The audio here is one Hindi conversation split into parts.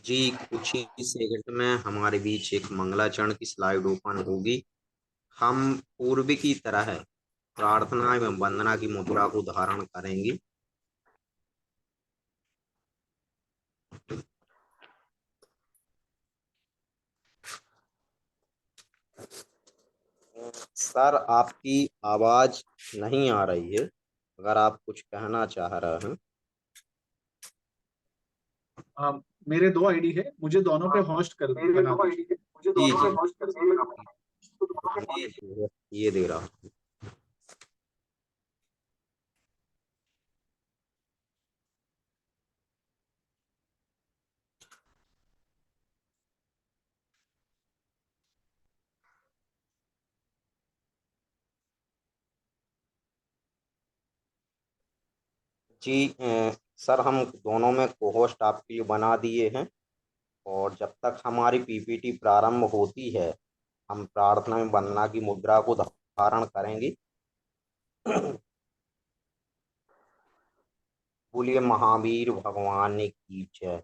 जी, कुछ ही सेकंड में हमारे बीच एक मंगलाचरण की स्लाइड ओपन होगी। हम पूर्व की तरह प्रार्थना एवं वंदना की मुद्रा को धारण करेंगे। सर, आपकी आवाज नहीं आ रही है। अगर आप कुछ कहना चाह रहे हैं। हाँ, मेरे दो आईडी है, मुझे दोनों पे होस्ट कर बना दीजिए। जी जी, ये दे रहा हूँ। जी सर, हम दोनों में को होस्ट आपके लिए बना दिए हैं। और जब तक हमारी पीपीटी प्रारंभ होती है, हम प्रार्थना में वंदना की मुद्रा को धारण करेंगे। बोलिए महावीर भगवान की जय।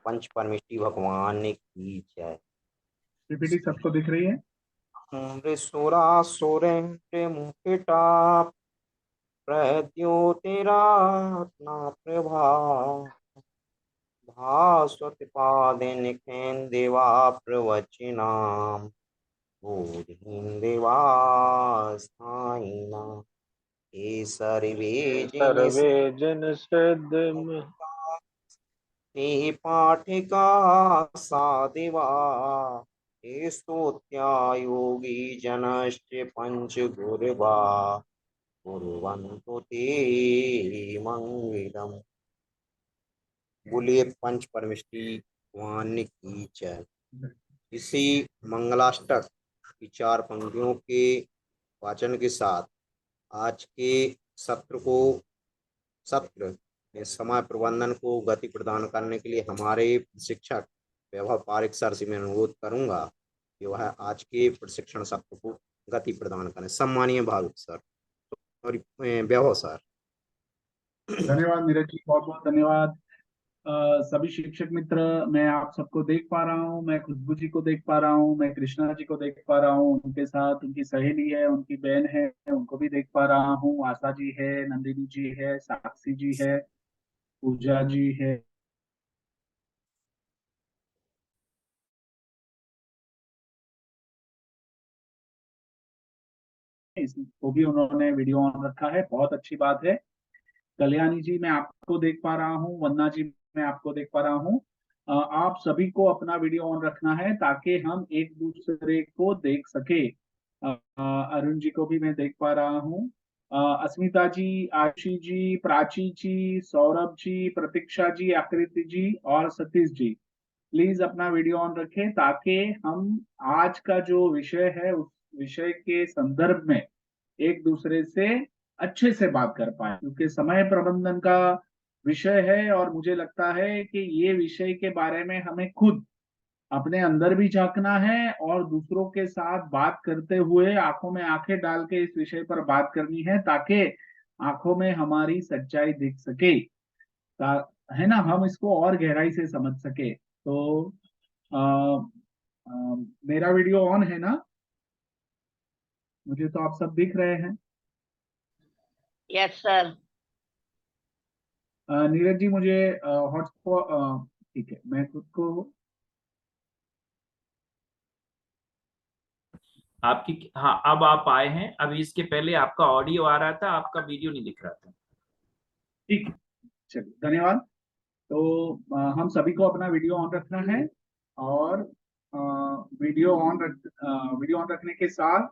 पंच परमेष्टि भगवान की जय। पीपीटी सबको दिख रही है? सुरेंद्र मुकुटा प्रद्योतिरात्मा प्रभा भास्वति पादे निखेन देवा प्रवचनाम बोधिं देवास्थायिना ये सर्वे जन सद्म ते पाठिका सादिवा ये स्तोत्या योगी जनश्च पंच गुरुवा कुर्वन्तु ते मंगलम्। बोलिए पंच परमेष्टि भगवान की जय। इसी मंगलाष्टक की चार पंक्तियों के वाचन के साथ आज के सत्र में समय प्रबंधन को गति प्रदान करने के लिए हमारे शिक्षक वैभव पारिक सर से मैं अनुरोध करूंगा कि वह आज के प्रशिक्षण सत्र को गति प्रदान करें। सम्मानीय भाविक सर और वैभव सर। धन्यवाद नीरज जी, बहुत बहुत धन्यवाद। सभी शिक्षक मित्र, मैं आप सबको देख पा रहा हूँ, मैं खुशबू जी को देख पा रहा हूँ, मैं कृष्णा जी को देख पा रहा हूँ, उनके साथ उनकी सहेली है, उनकी बहन है, उनको भी देख पा रहा हूँ। आशा जी है, नंदिनी जी है, साक्षी जी है, पूजा जी है। इसको भी उन्होंने वीडियो ऑन रखा है, बहुत अच्छी बात है। कल्याणी जी मैं आपको देख पा रहा हूँ, वंदना जी मैं आपको देख पा रहा हूँ। आप सभी को अपना वीडियो ऑन रखना है ताकि हम एक दूसरे को देख सके। अरुण जी को भी मैं देख पा रहा हूँ। अस्मिता जी, आशी जी, प्राची जी, सौरभ जी, प्रतीक्षा जी, आकृति जी और सतीश जी, प्लीज अपना वीडियो ऑन रखें ताकि हम आज का जो विषय है उस विषय के संदर्भ में एक दूसरे से अच्छे से बात कर पाए, क्योंकि समय प्रबंधन का विषय है और मुझे लगता है कि ये विषय के बारे में हमें खुद अपने अंदर भी झांकना है और दूसरों के साथ बात करते हुए आंखों में आंखें डाल के इस विषय पर बात करनी है ताकि आंखों में हमारी सच्चाई दिख सके, है ना, हम इसको और गहराई से समझ सके। तो आ, मेरा वीडियो ऑन है ना? मुझे तो आप सब दिख रहे हैं। Yes sir. नीरज जी मुझे हॉटस्पॉट, ठीक है, मैं खुद को आपकी, हाँ अब आप आए हैं। अभी इसके पहले आपका ऑडियो आ रहा था, आपका वीडियो नहीं दिख रहा था। ठीक है, चलिए धन्यवाद। तो हम सभी को अपना वीडियो ऑन रखना है और वीडियो ऑन रखने के साथ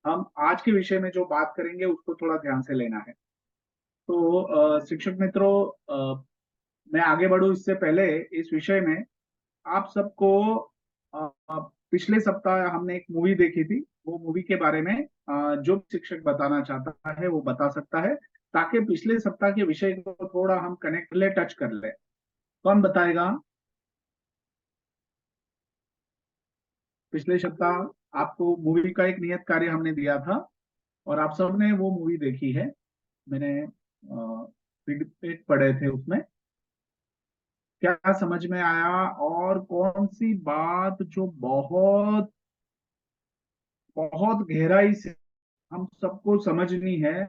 हम आज के विषय में जो बात करेंगे उसको थोड़ा ध्यान से लेना है। तो शिक्षक मित्रों, मैं आगे बढ़ूं इससे पहले इस विषय में आप सबको पिछले सप्ताह हमने एक मूवी देखी थी, वो मूवी के बारे में जो शिक्षक बताना चाहता है वो बता सकता है, ताकि पिछले सप्ताह के विषय को थोड़ा हम कनेक्ट ले, टच कर ले। कौन बताएगा? पिछले सप्ताह आपको मूवी का एक नियत कार्य हमने दिया था और आप सबने वो मूवी देखी है। मैंने फीडबैक पढ़े थे उसमें। क्या समझ में आया, और कौन सी बात जो बहुत बहुत गहराई से हम सबको समझनी है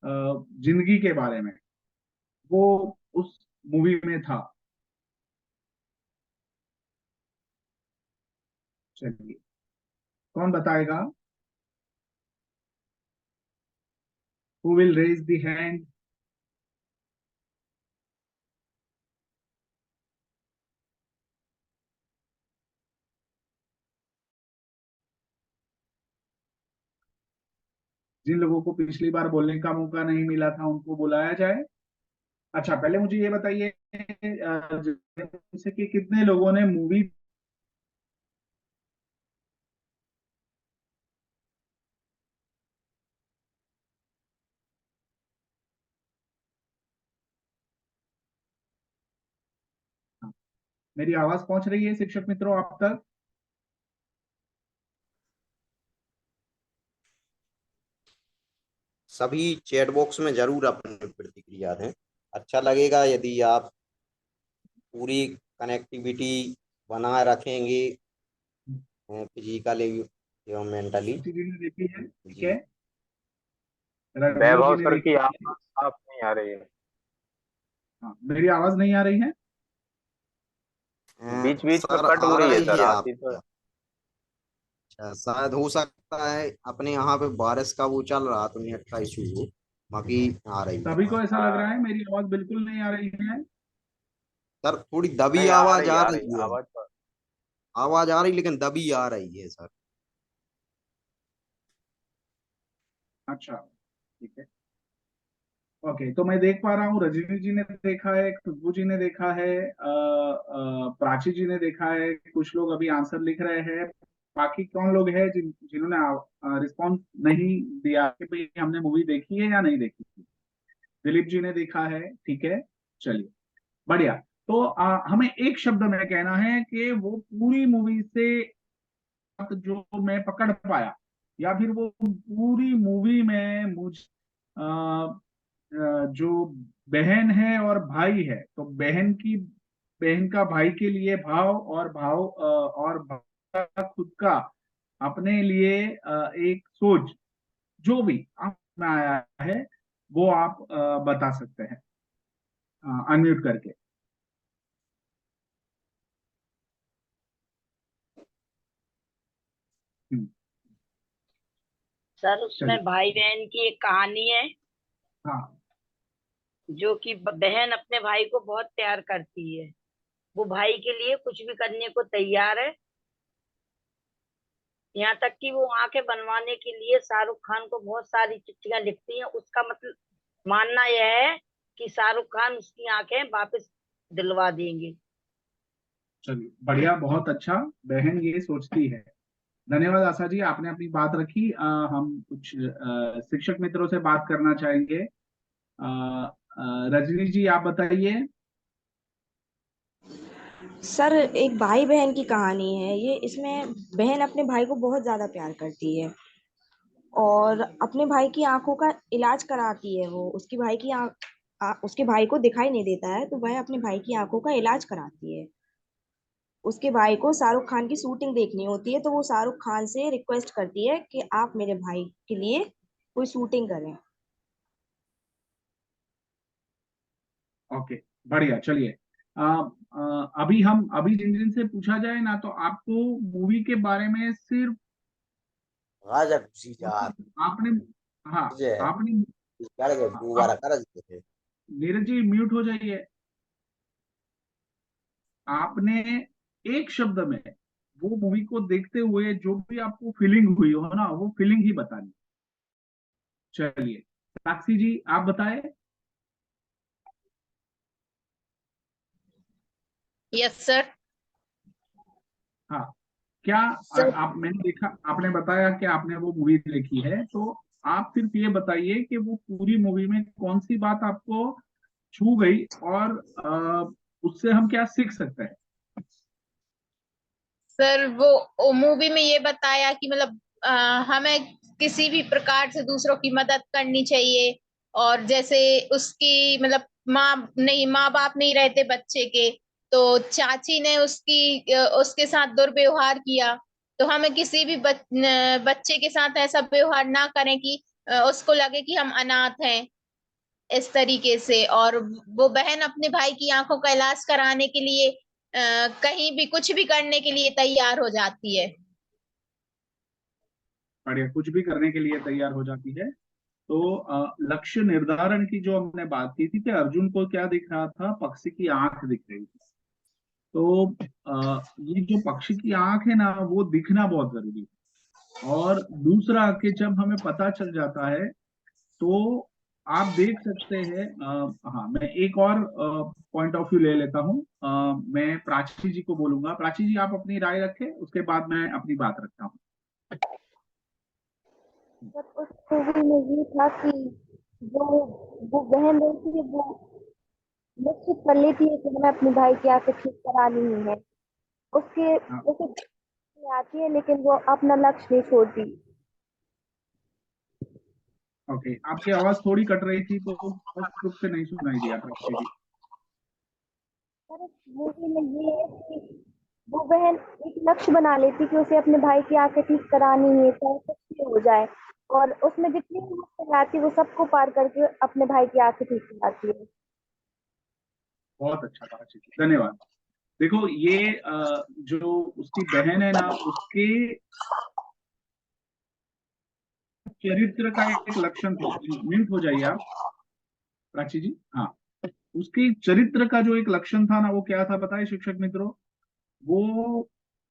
जिंदगी के बारे में, वो उस मूवी में था। चलिए, कौन बताएगा? Who will raise the hand? जिन लोगों को पिछली बार बोलने का मौका नहीं मिला था उनको बुलाया जाए। अच्छा, पहले मुझे ये बताइए जैसे कि कितने लोगों ने मूवी, मेरी आवाज पहुंच रही है शिक्षक मित्रों आप तक? सभी चैट बॉक्स में जरूर अपनी प्रतिक्रिया दें। अच्छा लगेगा यदि आप पूरी कनेक्टिविटी बनाए रखेंगे फिजिकली एवं मेंटली। जी जी ने देखी है, ठीक जी। है। रजनी जी वैभव ने सर की देखी है। आवाज साफ नहीं आ रही है। हाँ, मेरी आवाज नहीं आ रही है? बीच बीच में सर कट हो आ रही है रही सर, है आती तो है। आपका। अच्छा, शायद हो सकता है अपने यहाँ पे बारिश का वो चल रहा तो नेट का इशू हो। बाकी आ रही है सभी आवाज। को ऐसा लग रहा हाँ, है मेरी आवाज बिल्कुल नहीं आ रही है? सर थोड़ी दबी नहीं आवाज आ आ रही रही है। आवाज तो। आवाज आ रही लेकिन दबी आ रही है सर। अच्छा, ठीक है। ओके, तो मैं देख पा रहा हूँ रजनी जी ने देखा है, खुशबू जी ने देखा है, प्राची जी ने देखा है, कुछ लोग अभी आंसर लिख रहे हैं। बाकी कौन लोग हैं जिन्होंने रिस्पॉन्स नहीं दिया कि भाई हमने मूवी देखी है या नहीं देखी? दिलीप जी ने देखा है, ठीक है। चलिए, बढ़िया। तो हमें एक शब्द में कहना है कि वो पूरी मूवी से जो मैं पकड़ पाया, या फिर वो पूरी मूवी में मुझ जो बहन है और भाई है, तो बहन का भाई के लिए भाव, और भाई का खुद का अपने लिए एक सोच, जो भी आप में आया है वो आप बता सकते हैं अनम्यूट करके। हम्म, सर चलिए। उसमें भाई बहन की एक कहानी है, हाँ, जो कि बहन अपने भाई को बहुत प्यार करती है। वो भाई के लिए कुछ भी करने को तैयार है, यहाँ तक कि वो आंखें बनवाने के लिए शाहरुख खान को बहुत सारी चिट्ठियां लिखती हैं। उसका मतलब मानना यह है कि शाहरुख खान उसकी आंखें वापस दिलवा देंगे। चलिए, बढ़िया, बहुत अच्छा। बहन ये सोचती है। धन्यवाद आशा जी, आपने अपनी बात रखी। हम कुछ शिक्षक मित्रों से बात करना चाहेंगे। रजनी जी, आप बताइए। सर, एक भाई बहन की कहानी है ये। इसमें बहन अपने भाई को बहुत ज्यादा प्यार करती है और अपने भाई की आंखों का इलाज कराती है। वो उसके भाई की उसके भाई को दिखाई नहीं देता है, तो वह अपने भाई की आंखों का इलाज कराती है। उसके भाई को शाहरुख खान की शूटिंग देखनी होती है, तो वो शाहरुख खान से रिक्वेस्ट करती है कि आप मेरे भाई के लिए कोई शूटिंग करें। ओके, बढ़िया। चलिए, अभी जिन जिन से पूछा जाए ना, तो आपको मूवी के बारे में सिर्फ राजा खुशी यार। मतलब आपने, हाँ, तुझे आपने, कर गए हाँ, दोबारा आप, कर थे। नीरज जी म्यूट हो जाइए। आपने एक शब्द में वो मूवी को देखते हुए जो भी आपको फीलिंग हुई हो ना, वो फीलिंग ही बतानी। चलिए, साक्षी जी आप बताएं। Yes sir. हाँ, क्या सर आप, मैंने देखा, आपने बताया कि आपने वो मूवी देखी है, तो आप सिर्फ ये बताइए कि वो पूरी मूवी में कौन सी बात आपको छू गई, और उससे हम क्या सीख सकते हैं? सर वो मूवी में ये बताया कि मतलब हमें किसी भी प्रकार से दूसरों की मदद करनी चाहिए। और जैसे उसकी मतलब माँ बाप नहीं रहते बच्चे के, तो चाची ने उसके साथ दुर्व्यवहार किया। तो हमें किसी भी बच्चे के साथ ऐसा व्यवहार ना करें कि उसको लगे कि हम अनाथ हैं इस तरीके से। और वो बहन अपने भाई की आंखों का इलाज कराने के लिए कहीं भी कुछ भी करने के लिए तैयार हो जाती है। बढ़िया, कुछ भी करने के लिए तैयार हो जाती है। तो लक्ष्य निर्धारण की जो हमने बात की थी कि अर्जुन को क्या दिख रहा था, पक्षी की आंख दिख रही थी। तो ये जो पक्षी की आंख है ना, वो दिखना बहुत जरूरी है। और दूसरा कि जब हमें पता चल जाता है तो आप देख सकते हैं, हाँ मैं एक और पॉइंट ऑफ व्यू ले लेता हूँ। मैं प्राची जी को बोलूंगा। प्राची जी, आप अपनी राय रखें, उसके बाद मैं अपनी बात रखता हूँ। बट उस मूवी में ये था कि जो वो बहन रहती है वो निश्चित कर लेती है कि हमें अपने भाई की आंखें ठीक करानी ही है। उसके हाँ, उसे आती है लेकिन वो अपना लक्ष्य नहीं छोड़ती। ओके, आपकी आवाज थोड़ी कट रही थी तो स्पष्ट रूप से नहीं सुनाई दिया प्राची जी। पर उस मूवी में ये है कि वो बहन एक लक्ष्य बना लेती कि उसे अपने भाई की आंखें ठीक करानी है, चाहे कुछ भी हो जाए। और उसमें जितनी भी मुश्किलें आती है वो सबको पार करके अपने भाई की आंखें ठीक कराती है। बहुत अच्छा प्राची जी, धन्यवाद। देखो ये जो उसकी बहन है ना, उसके चरित्र का एक लक्षण था। म्यूट हो जाइए आप प्राची जी। हाँ, उसके चरित्र का जो एक लक्षण था ना, वो क्या था बताइए शिक्षक मित्रों। वो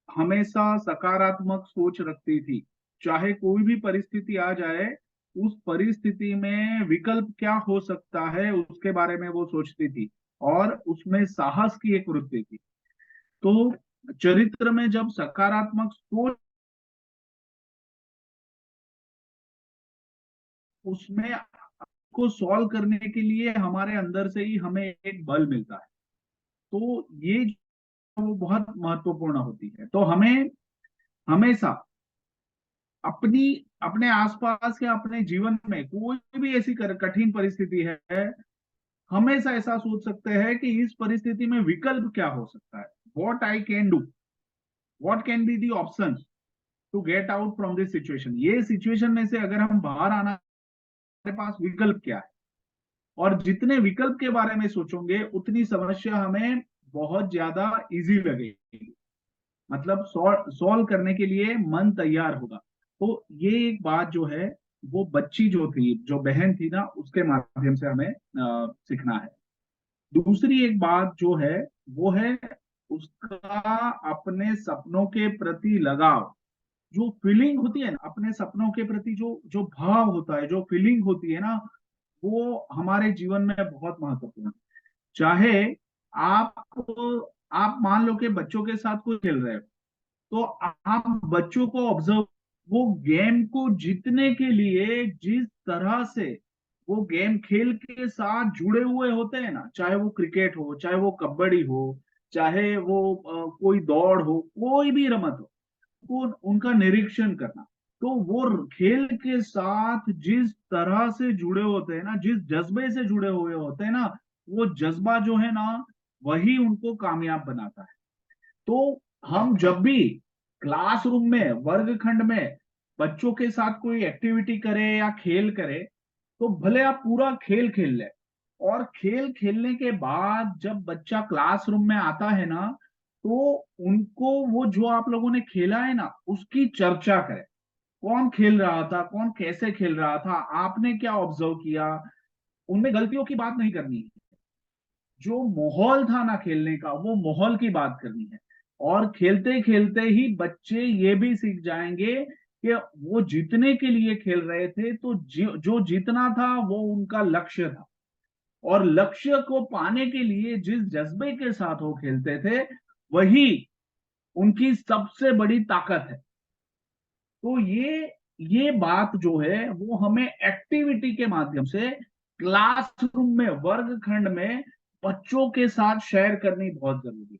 हमेशा सकारात्मक सोच रखती थी। चाहे कोई भी परिस्थिति आ जाए, उस परिस्थिति में विकल्प क्या हो सकता है उसके बारे में वो सोचती थी। और उसमें साहस की एक वृत्ति थी। तो चरित्र में जब सकारात्मक सोच, उसमें को सॉल्व करने के लिए हमारे अंदर से ही हमें एक बल मिलता है। तो ये वो बहुत महत्वपूर्ण होती है। तो हमें हमेशा अपनी अपने आसपास या अपने जीवन में कोई भी ऐसी कठिन परिस्थिति है, हमेशा ऐसा सोच सकते हैं कि इस परिस्थिति में विकल्प क्या हो सकता है। What I can do, what can be the option to get out from this situation. ये सिचुएशन में से अगर हम बाहर आना, हमारे पास विकल्प क्या है। और जितने विकल्प के बारे में सोचोगे उतनी समस्या हमें बहुत ज्यादा इजी लगेगी। मतलब सॉल्व करने के लिए मन तैयार होगा। तो ये एक बात जो है, वो बच्ची जो थी, जो बहन थी ना, उसके माध्यम से हमें सीखना है। दूसरी एक बात जो है, वो है उसका अपने सपनों के प्रति लगाव। जो फीलिंग होती है ना अपने सपनों के प्रति, जो जो भाव होता है, जो फीलिंग होती है ना, वो हमारे जीवन में बहुत महत्वपूर्ण है। चाहे आप आप मान लो कि बच्चों के साथ कोई खेल रहे हो, तो आप बच्चों को ऑब्जर्व, वो गेम को जीतने के लिए जिस तरह से वो गेम खेल के साथ जुड़े हुए होते हैं ना, चाहे वो क्रिकेट हो, चाहे वो कबड्डी हो, चाहे वो कोई दौड़ हो, कोई भी रमत हो, वो उनका निरीक्षण करना। तो वो खेल के साथ जिस तरह से जुड़े होते हैं ना, जिस जज्बे से जुड़े हुए होते हैं ना, वो जज्बा जो है ना, वही उनको कामयाब बनाता है। तो हम जब भी क्लासरूम में, वर्गखंड में बच्चों के साथ कोई एक्टिविटी करें या खेल करें, तो भले आप पूरा खेल खेल लें, और खेल खेलने के बाद जब बच्चा क्लासरूम में आता है ना, तो उनको वो जो आप लोगों ने खेला है ना, उसकी चर्चा करें। कौन खेल रहा था, कौन कैसे खेल रहा था, आपने क्या ऑब्जर्व किया। उनमें गलतियों की बात नहीं करनी है, जो माहौल था ना खेलने का, वो माहौल की बात करनी है। और खेलते खेलते ही बच्चे ये भी सीख जाएंगे कि वो जीतने के लिए खेल रहे थे, तो जो जीतना था वो उनका लक्ष्य था। और लक्ष्य को पाने के लिए जिस जज्बे के साथ वो खेलते थे, वही उनकी सबसे बड़ी ताकत है। तो ये बात जो है, वो हमें एक्टिविटी के माध्यम से क्लासरूम में, वर्गखंड में बच्चों के साथ शेयर करनी बहुत जरूरी है।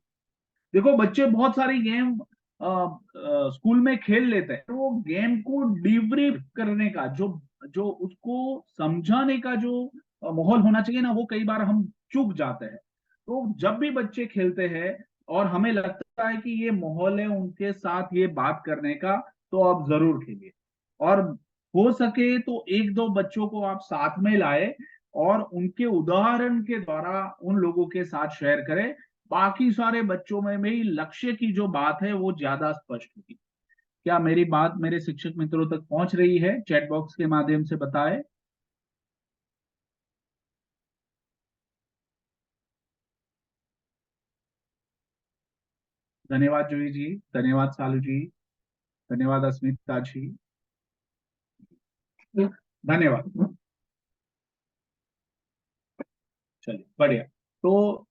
देखो बच्चे बहुत सारी गेम स्कूल में खेल लेते हैं, तो वो गेम को डिब्रीफ करने का, जो जो उसको समझाने का जो माहौल होना चाहिए ना, वो कई बार हम चूक जाते हैं। तो जब भी बच्चे खेलते हैं और हमें लगता है कि ये माहौल है उनके साथ ये बात करने का, तो आप जरूर खेलिए। और हो सके तो एक दो बच्चों को आप साथ में लाए और उनके उदाहरण के द्वारा उन लोगों के साथ शेयर करें। बाकी सारे बच्चों में भी लक्ष्य की जो बात है वो ज्यादा स्पष्ट होगी। क्या मेरी बात मेरे शिक्षक मित्रों तक पहुंच रही है? चैट बॉक्स के माध्यम से बताएं। धन्यवाद जूही जी, धन्यवाद सालू जी, धन्यवाद अस्मिता जी, धन्यवाद। चलिए बढ़िया। तो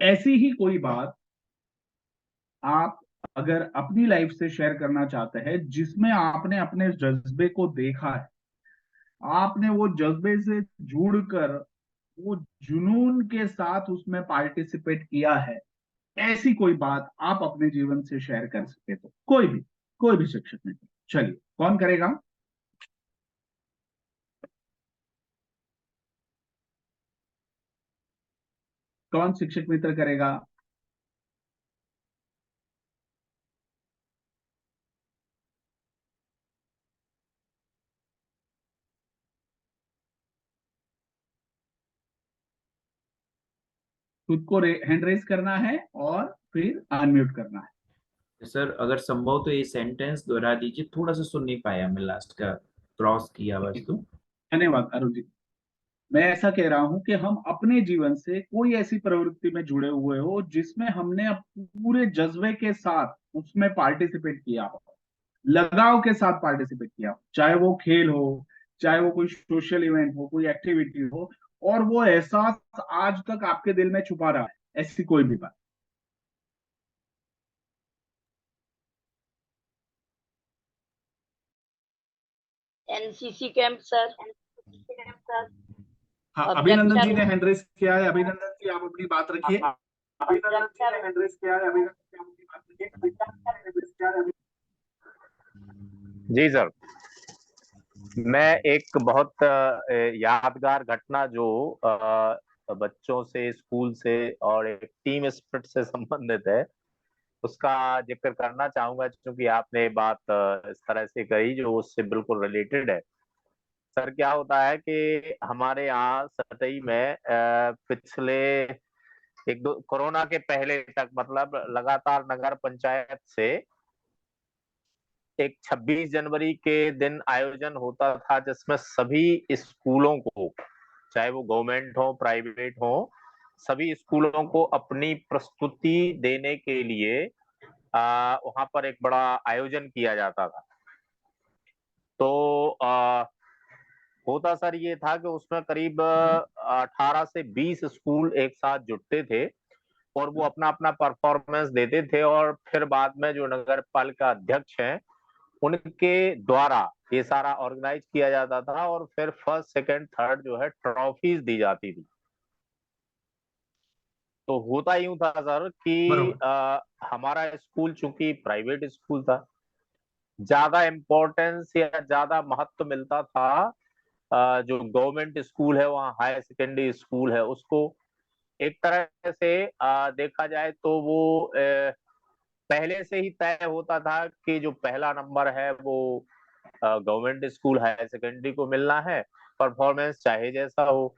ऐसी ही कोई बात आप अगर अपनी लाइफ से शेयर करना चाहते हैं जिसमें आपने अपने जज्बे को देखा है, आपने वो जज्बे से जुड़कर वो जुनून के साथ उसमें पार्टिसिपेट किया है, ऐसी कोई बात आप अपने जीवन से शेयर कर सके तो कोई भी शिक्षक नहीं। चलिए, कौन करेगा? कौन शिक्षक मित्र करेगा? खुद को हैंड रेज करना है और फिर अनम्यूट करना है। सर अगर संभव तो ये सेंटेंस दोहरा दीजिए, थोड़ा सा सुन नहीं पाया मैं, लास्ट का क्रॉस किया बस। तो धन्यवाद अरुण जी। मैं ऐसा कह रहा हूं कि हम अपने जीवन से कोई ऐसी प्रवृत्ति में जुड़े हुए हो जिसमें हमने पूरे जज्बे के साथ उसमें पार्टिसिपेट किया हो, लगाव के साथ पार्टिसिपेट किया हो, चाहे वो खेल हो, चाहे वो कोई सोशल इवेंट हो, कोई एक्टिविटी हो, और वो एहसास आज तक आपके दिल में छुपा रहा है, ऐसी कोई भी बात। NCC camp sir. हाँ, और अभिनंदन जी लेक्चर ने हैंड रेस किया है। अभिनंदन जी, आप अपनी बात रखिए। अभिनंदन जी ने हैंड रेस किया है। अभिनंदन जी, आप अपनी बात रखिए। अभिनंदन जी ने हैंड रेस किया है। जी सर, मैं एक बहुत यादगार घटना जो बच्चों से, स्कूल से और एक टीम स्पिरिट से संबंधित है, उसका जिक्र करना चाहूंगा, क्योंकि आपने बात इस तरह से कही जो उससे बिल्कुल रिलेटेड है। सर क्या होता है कि हमारे यहाँ सतई में पिछले एक दो कोरोना के पहले तक, मतलब लगातार नगर पंचायत से एक 26 जनवरी के दिन आयोजन होता था, जिसमें सभी स्कूलों को, चाहे वो गवर्नमेंट हो प्राइवेट हो, सभी स्कूलों को अपनी प्रस्तुति देने के लिए वहां पर एक बड़ा आयोजन किया जाता था। तो होता सर ये था कि उसमें करीब 18 से 20 स्कूल एक साथ जुटते थे और वो अपना अपना परफॉर्मेंस देते थे, और फिर बाद में जो नगर पालिका अध्यक्ष हैं उनके द्वारा ये सारा ऑर्गेनाइज किया जाता था, और फिर फर्स्ट सेकंड थर्ड जो है ट्रॉफीज दी जाती थी। तो होता यूं था सर कि हमारा स्कूल चूंकि प्राइवेट स्कूल था, ज्यादा इम्पोर्टेंस या ज्यादा महत्व मिलता था जो गवर्नमेंट स्कूल है, वहाँ हायर सेकेंडरी स्कूल है, उसको एक तरह से देखा जाए तो वो पहले से ही तय होता था कि जो पहला नंबर है वो गवर्नमेंट स्कूल हायर सेकेंडरी को मिलना है, परफॉर्मेंस चाहे जैसा हो।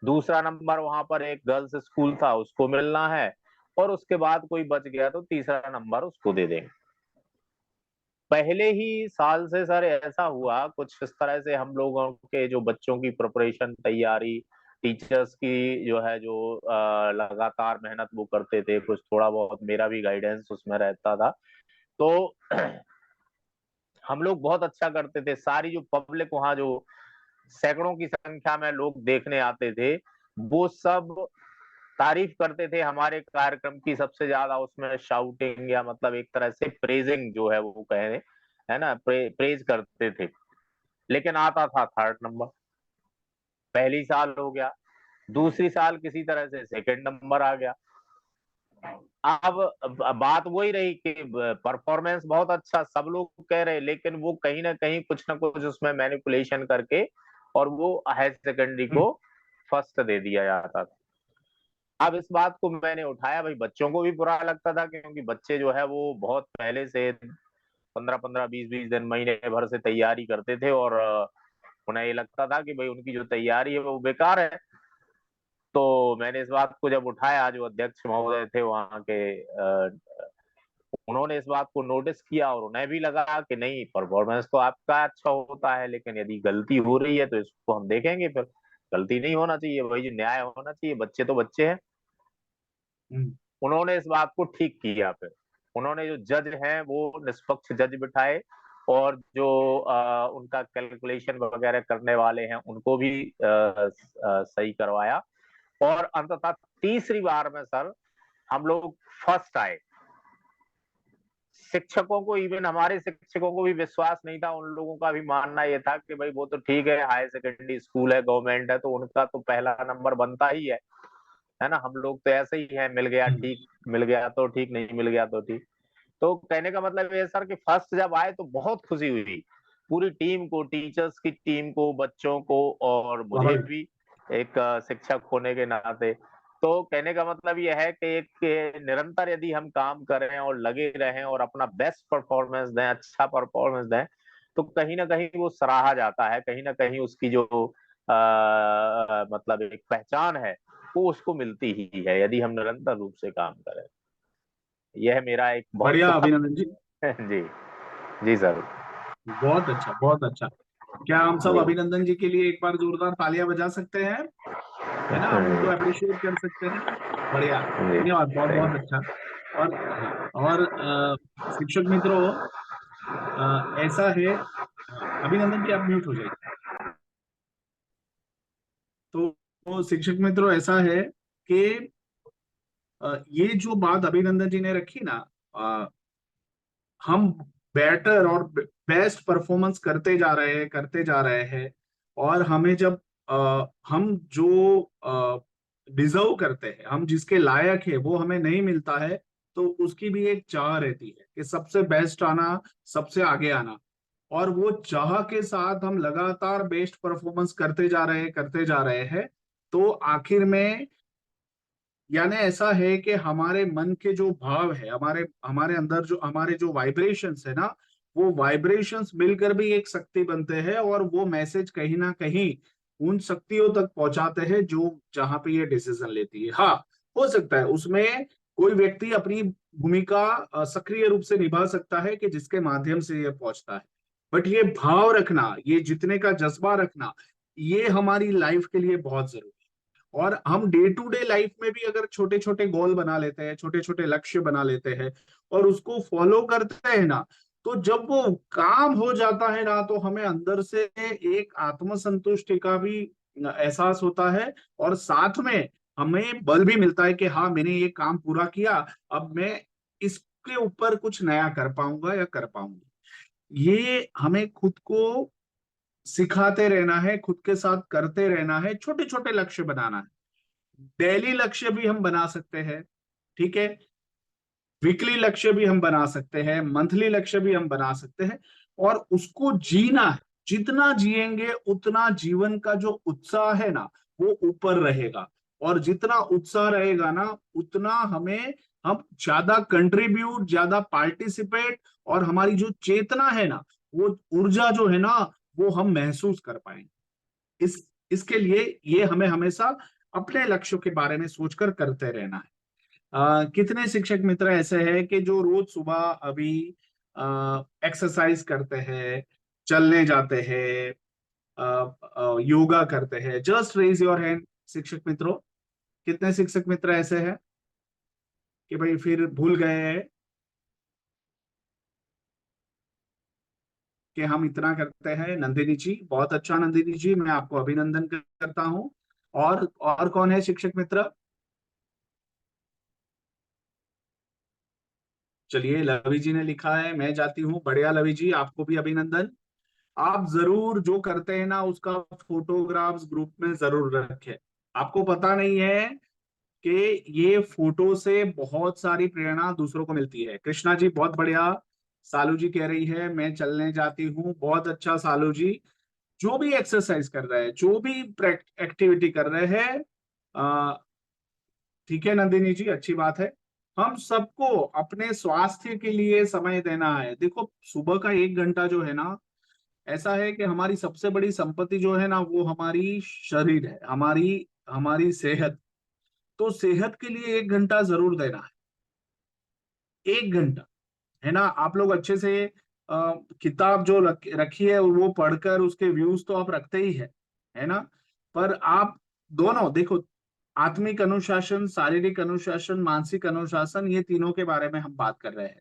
दूसरा नंबर वहां पर एक गर्ल्स स्कूल था, उसको मिलना है, और उसके बाद कोई बच गया तो तीसरा नंबर उसको दे देंगे। पहले ही साल से सर ऐसा हुआ कुछ इस तरह से, हम लोगों के जो बच्चों की प्रिपरेशन, तैयारी, टीचर्स की जो है, जो लगातार मेहनत वो करते थे, कुछ थोड़ा बहुत मेरा भी गाइडेंस उसमें रहता था, तो हम लोग बहुत अच्छा करते थे। सारी जो पब्लिक वहाँ जो सैकड़ों की संख्या में लोग देखने आते थे, वो सब तारीफ करते थे हमारे कार्यक्रम की। सबसे ज्यादा उसमें शाउटिंग या मतलब एक तरह से प्रेजिंग जो है वो कहे, है ना, प्रेज करते थे। लेकिन आता था थर्ड नंबर। पहली साल हो गया, दूसरी साल किसी तरह से सेकंड नंबर आ गया। अब बात वही रही कि परफॉर्मेंस बहुत अच्छा सब लोग कह रहे, लेकिन वो कहीं ना कहीं कुछ ना कुछ उसमें मैनिपुलेशन करके और वो हायर सेकेंडरी को फर्स्ट दे दिया जाता था। अब इस बात को मैंने उठाया, भाई बच्चों को भी बुरा लगता था, क्योंकि बच्चे जो है वो बहुत पहले से 15-15, 20-20 दिन, महीने भर से तैयारी करते थे, और उन्हें ये लगता था कि भाई उनकी जो तैयारी है वो बेकार है। तो मैंने इस बात को जब उठाया, जो अध्यक्ष महोदय थे वहाँ के, उन्होंने इस बात को नोटिस किया, और उन्हें भी लगा कि नहीं, परफॉर्मेंस तो आपका अच्छा होता है, लेकिन यदि गलती हो रही है तो इसको हम देखेंगे, फिर गलती नहीं होना चाहिए, भाई न्याय होना चाहिए, बच्चे तो बच्चे हैं। उन्होंने इस बात को ठीक किया। फिर उन्होंने जो जज हैं वो निष्पक्ष जज बिठाए, और जो उनका कैलकुलेशन वगैरह करने वाले हैं उनको भी सही करवाया, और अंततः तीसरी बार में सर हम लोग फर्स्ट आए। शिक्षकों को, इवन हमारे शिक्षकों को भी विश्वास नहीं था, उन लोगों का भी मानना ये था कि भाई वो तो ठीक है, हायर सेकेंडरी स्कूल है, गवर्नमेंट है, तो उनका तो पहला नंबर बनता ही है ना। हम लोग तो ऐसे ही है, मिल गया ठीक, मिल गया तो ठीक, नहीं मिल गया तो ठीक। तो कहने का मतलब ये सर कि फर्स्ट जब आए तो बहुत खुशी हुई, पूरी टीम को, टीचर्स की टीम को, बच्चों को, और मुझे भी एक शिक्षक होने के नाते। तो कहने का मतलब यह है कि एक निरंतर यदि हम काम करें और लगे रहें और अपना बेस्ट परफॉर्मेंस दें, अच्छा परफॉर्मेंस दें, तो कहीं ना कहीं वो सराहा जाता है, कहीं ना कहीं उसकी जो मतलब एक पहचान है वो उसको मिलती ही है, यदि हम निरंतर रूप से काम करें। यह मेरा एक बहुत बढ़िया अभिनंदन जी। जी जी सर, बहुत अच्छा, बहुत अच्छा। क्या हम सब जी। अभिनंदन जी के लिए एक बार जोरदार तालियां बजा सकते हैं? है ना, हम उनको अप्रिशिएट कर सकते हैं। बढ़िया, जी, धन्यवाद, बहुत thank बहुत अच्छा। और हाँ, और शिक्षक मित्रों, ऐसा है, अभिनंदन जी आप म्यूट हो जाइए। तो शिक्षक मित्रों, ऐसा है कि ये जो बात अभिनंदन जी ने रखी ना, हम बेटर और बेस्ट परफॉर्मेंस करते जा रहे हैं, करते जा रहे हैं, और हमें जब हम जो डिजर्व करते हैं, हम जिसके लायक है वो हमें नहीं मिलता है, तो उसकी भी एक चाह रहती है कि सबसे बेस्ट आना, सबसे आगे आना। और वो चाह के साथ हम लगातार बेस्ट परफॉर्मेंस करते जा रहे हैं, करते जा रहे हैं। तो आखिर में यानी ऐसा है कि हमारे मन के जो भाव है, हमारे हमारे अंदर जो हमारे जो वाइब्रेशंस है ना, वो वाइब्रेशंस मिलकर भी एक शक्ति बनते हैं, और वो मैसेज कहीं ना कहीं उन शक्तियों तक पहुंचाते हैं जो जहां पे ये डिसीजन लेती है। हाँ, हो सकता है उसमें कोई व्यक्ति अपनी भूमिका सक्रिय रूप से निभा सकता है कि जिसके माध्यम से ये पहुंचता है, बट ये भाव रखना, ये जीतने का जज्बा रखना, ये हमारी लाइफ के लिए बहुत जरूरी है। और हम डे टू डे लाइफ में भी अगर छोटे छोटे गोल बना लेते हैं, छोटे छोटे लक्ष्य बना लेते हैं, और उसको फॉलो करते हैं ना, तो जब वो काम हो जाता है ना, तो हमें अंदर से एक आत्मसंतुष्टि का भी एहसास होता है, और साथ में हमें बल भी मिलता है कि हाँ, मैंने ये काम पूरा किया, अब मैं इसके ऊपर कुछ नया कर पाऊंगा या कर पाऊंगी। ये हमें खुद को सिखाते रहना है, खुद के साथ करते रहना है, छोटे छोटे लक्ष्य बनाना है। डेली लक्ष्य भी हम बना सकते हैं, ठीक है, वीकली लक्ष्य भी हम बना सकते हैं, मंथली लक्ष्य भी हम बना सकते हैं, और उसको जीना है। जितना जिएंगे उतना जीवन का जो उत्साह है ना, वो ऊपर रहेगा, और जितना उत्साह रहेगा ना, उतना हम ज्यादा कंट्रीब्यूट, ज्यादा पार्टिसिपेट, और हमारी जो चेतना है ना, वो ऊर्जा जो है ना, वो हम महसूस कर पाएंगे। इसके लिए ये हमें हमेशा अपने लक्ष्यों के बारे में सोचकर करते रहना है। कितने शिक्षक मित्र ऐसे हैं कि जो रोज सुबह अभी एक्सरसाइज करते हैं, चलने जाते हैं, योगा करते हैं? जस्ट रेज योर हैंड शिक्षक मित्रों, कितने शिक्षक मित्र ऐसे हैं कि भाई फिर भूल गए हैं कि हम इतना करते हैं? नंदिनी जी, बहुत अच्छा नंदिनी जी, मैं आपको अभिनंदन करता हूं। और कौन है शिक्षक मित्र? चलिए, लवी जी ने लिखा है, मैं जाती हूँ। बढ़िया लवी जी, आपको भी अभिनंदन। आप जरूर जो करते हैं ना, उसका फोटोग्राफ्स ग्रुप में जरूर रखें। आपको पता नहीं है कि ये फोटो से बहुत सारी प्रेरणा दूसरों को मिलती है। कृष्णा जी, बहुत बढ़िया। सालू जी कह रही है मैं चलने जाती हूँ, बहुत अच्छा सालू जी। जो भी एक्सरसाइज कर रहे हैं, जो भी एक्टिविटी कर रहे हैं, ठीक है नंदिनी जी, अच्छी बात है। हम सबको अपने स्वास्थ्य के लिए समय देना है। देखो सुबह का 1 घंटा जो है ना, ऐसा है कि हमारी सबसे बड़ी संपत्ति जो है ना, वो हमारी शरीर है, हमारी हमारी सेहत। तो सेहत के लिए 1 घंटा जरूर देना है, 1 घंटा, है ना। आप लोग अच्छे से किताब जो रखी है वो पढ़कर उसके व्यूज तो आप रखते ही है ना। पर आप दोनों देखो, आत्मिक अनुशासन, शारीरिक अनुशासन, मानसिक अनुशासन, ये तीनों के बारे में हम बात कर रहे हैं।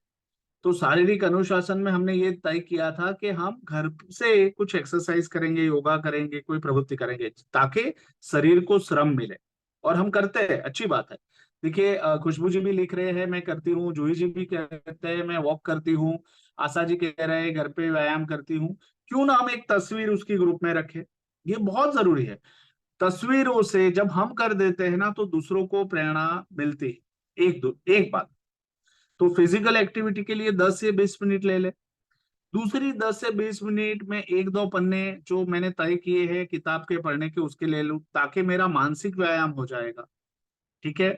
तो शारीरिक अनुशासन में हमने ये तय किया था कि हम घर से कुछ एक्सरसाइज करेंगे, योगा करेंगे, कोई प्रवृत्ति करेंगे, ताकि शरीर को श्रम मिले। और हम करते हैं, अच्छी बात है। देखिए खुशबू जी भी लिख रहे हैं मैं करती हूँ, जूही जी भी कहते हैं मैं वॉक करती हूँ, आशा जी कह रहे हैं घर पे व्यायाम करती हूँ। क्यों ना हम एक तस्वीर उसकी ग्रुप में रखें, ये बहुत जरूरी है। तस्वीरों से जब हम कर देते हैं ना, तो दूसरों को प्रेरणा मिलती है। एक बात तो फिजिकल एक्टिविटी के लिए 10 से 20 मिनट ले ले। दूसरी 10 से 20 मिनट में 1-2 पन्ने जो मैंने तय किए हैं किताब के पढ़ने के, उसके ले लूं, ताकि मेरा मानसिक व्यायाम हो जाएगा। ठीक है,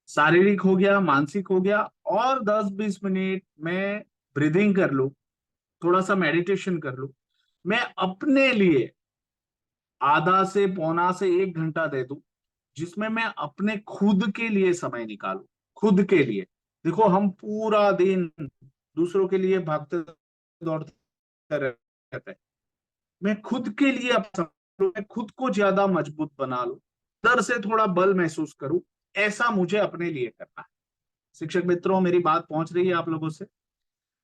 शारीरिक हो गया, मानसिक हो गया। और 10-20 मिनट में ब्रीदिंग कर लूं, थोड़ा सा मेडिटेशन कर लूं। मैं अपने लिए आधा से पौना से 1 घंटा दे दूं, जिसमें मैं अपने खुद के लिए समय निकालूं, खुद के लिए। देखो हम पूरा दिन दूसरों के लिए भागते दौड़ते रहते हैं, मैं खुद के लिए मैं खुद को ज्यादा मजबूत बना लूं, अंदर से थोड़ा बल महसूस करूं, ऐसा मुझे अपने लिए करना है। शिक्षक मित्रों, मेरी बात पहुंच रही है आप लोगों से?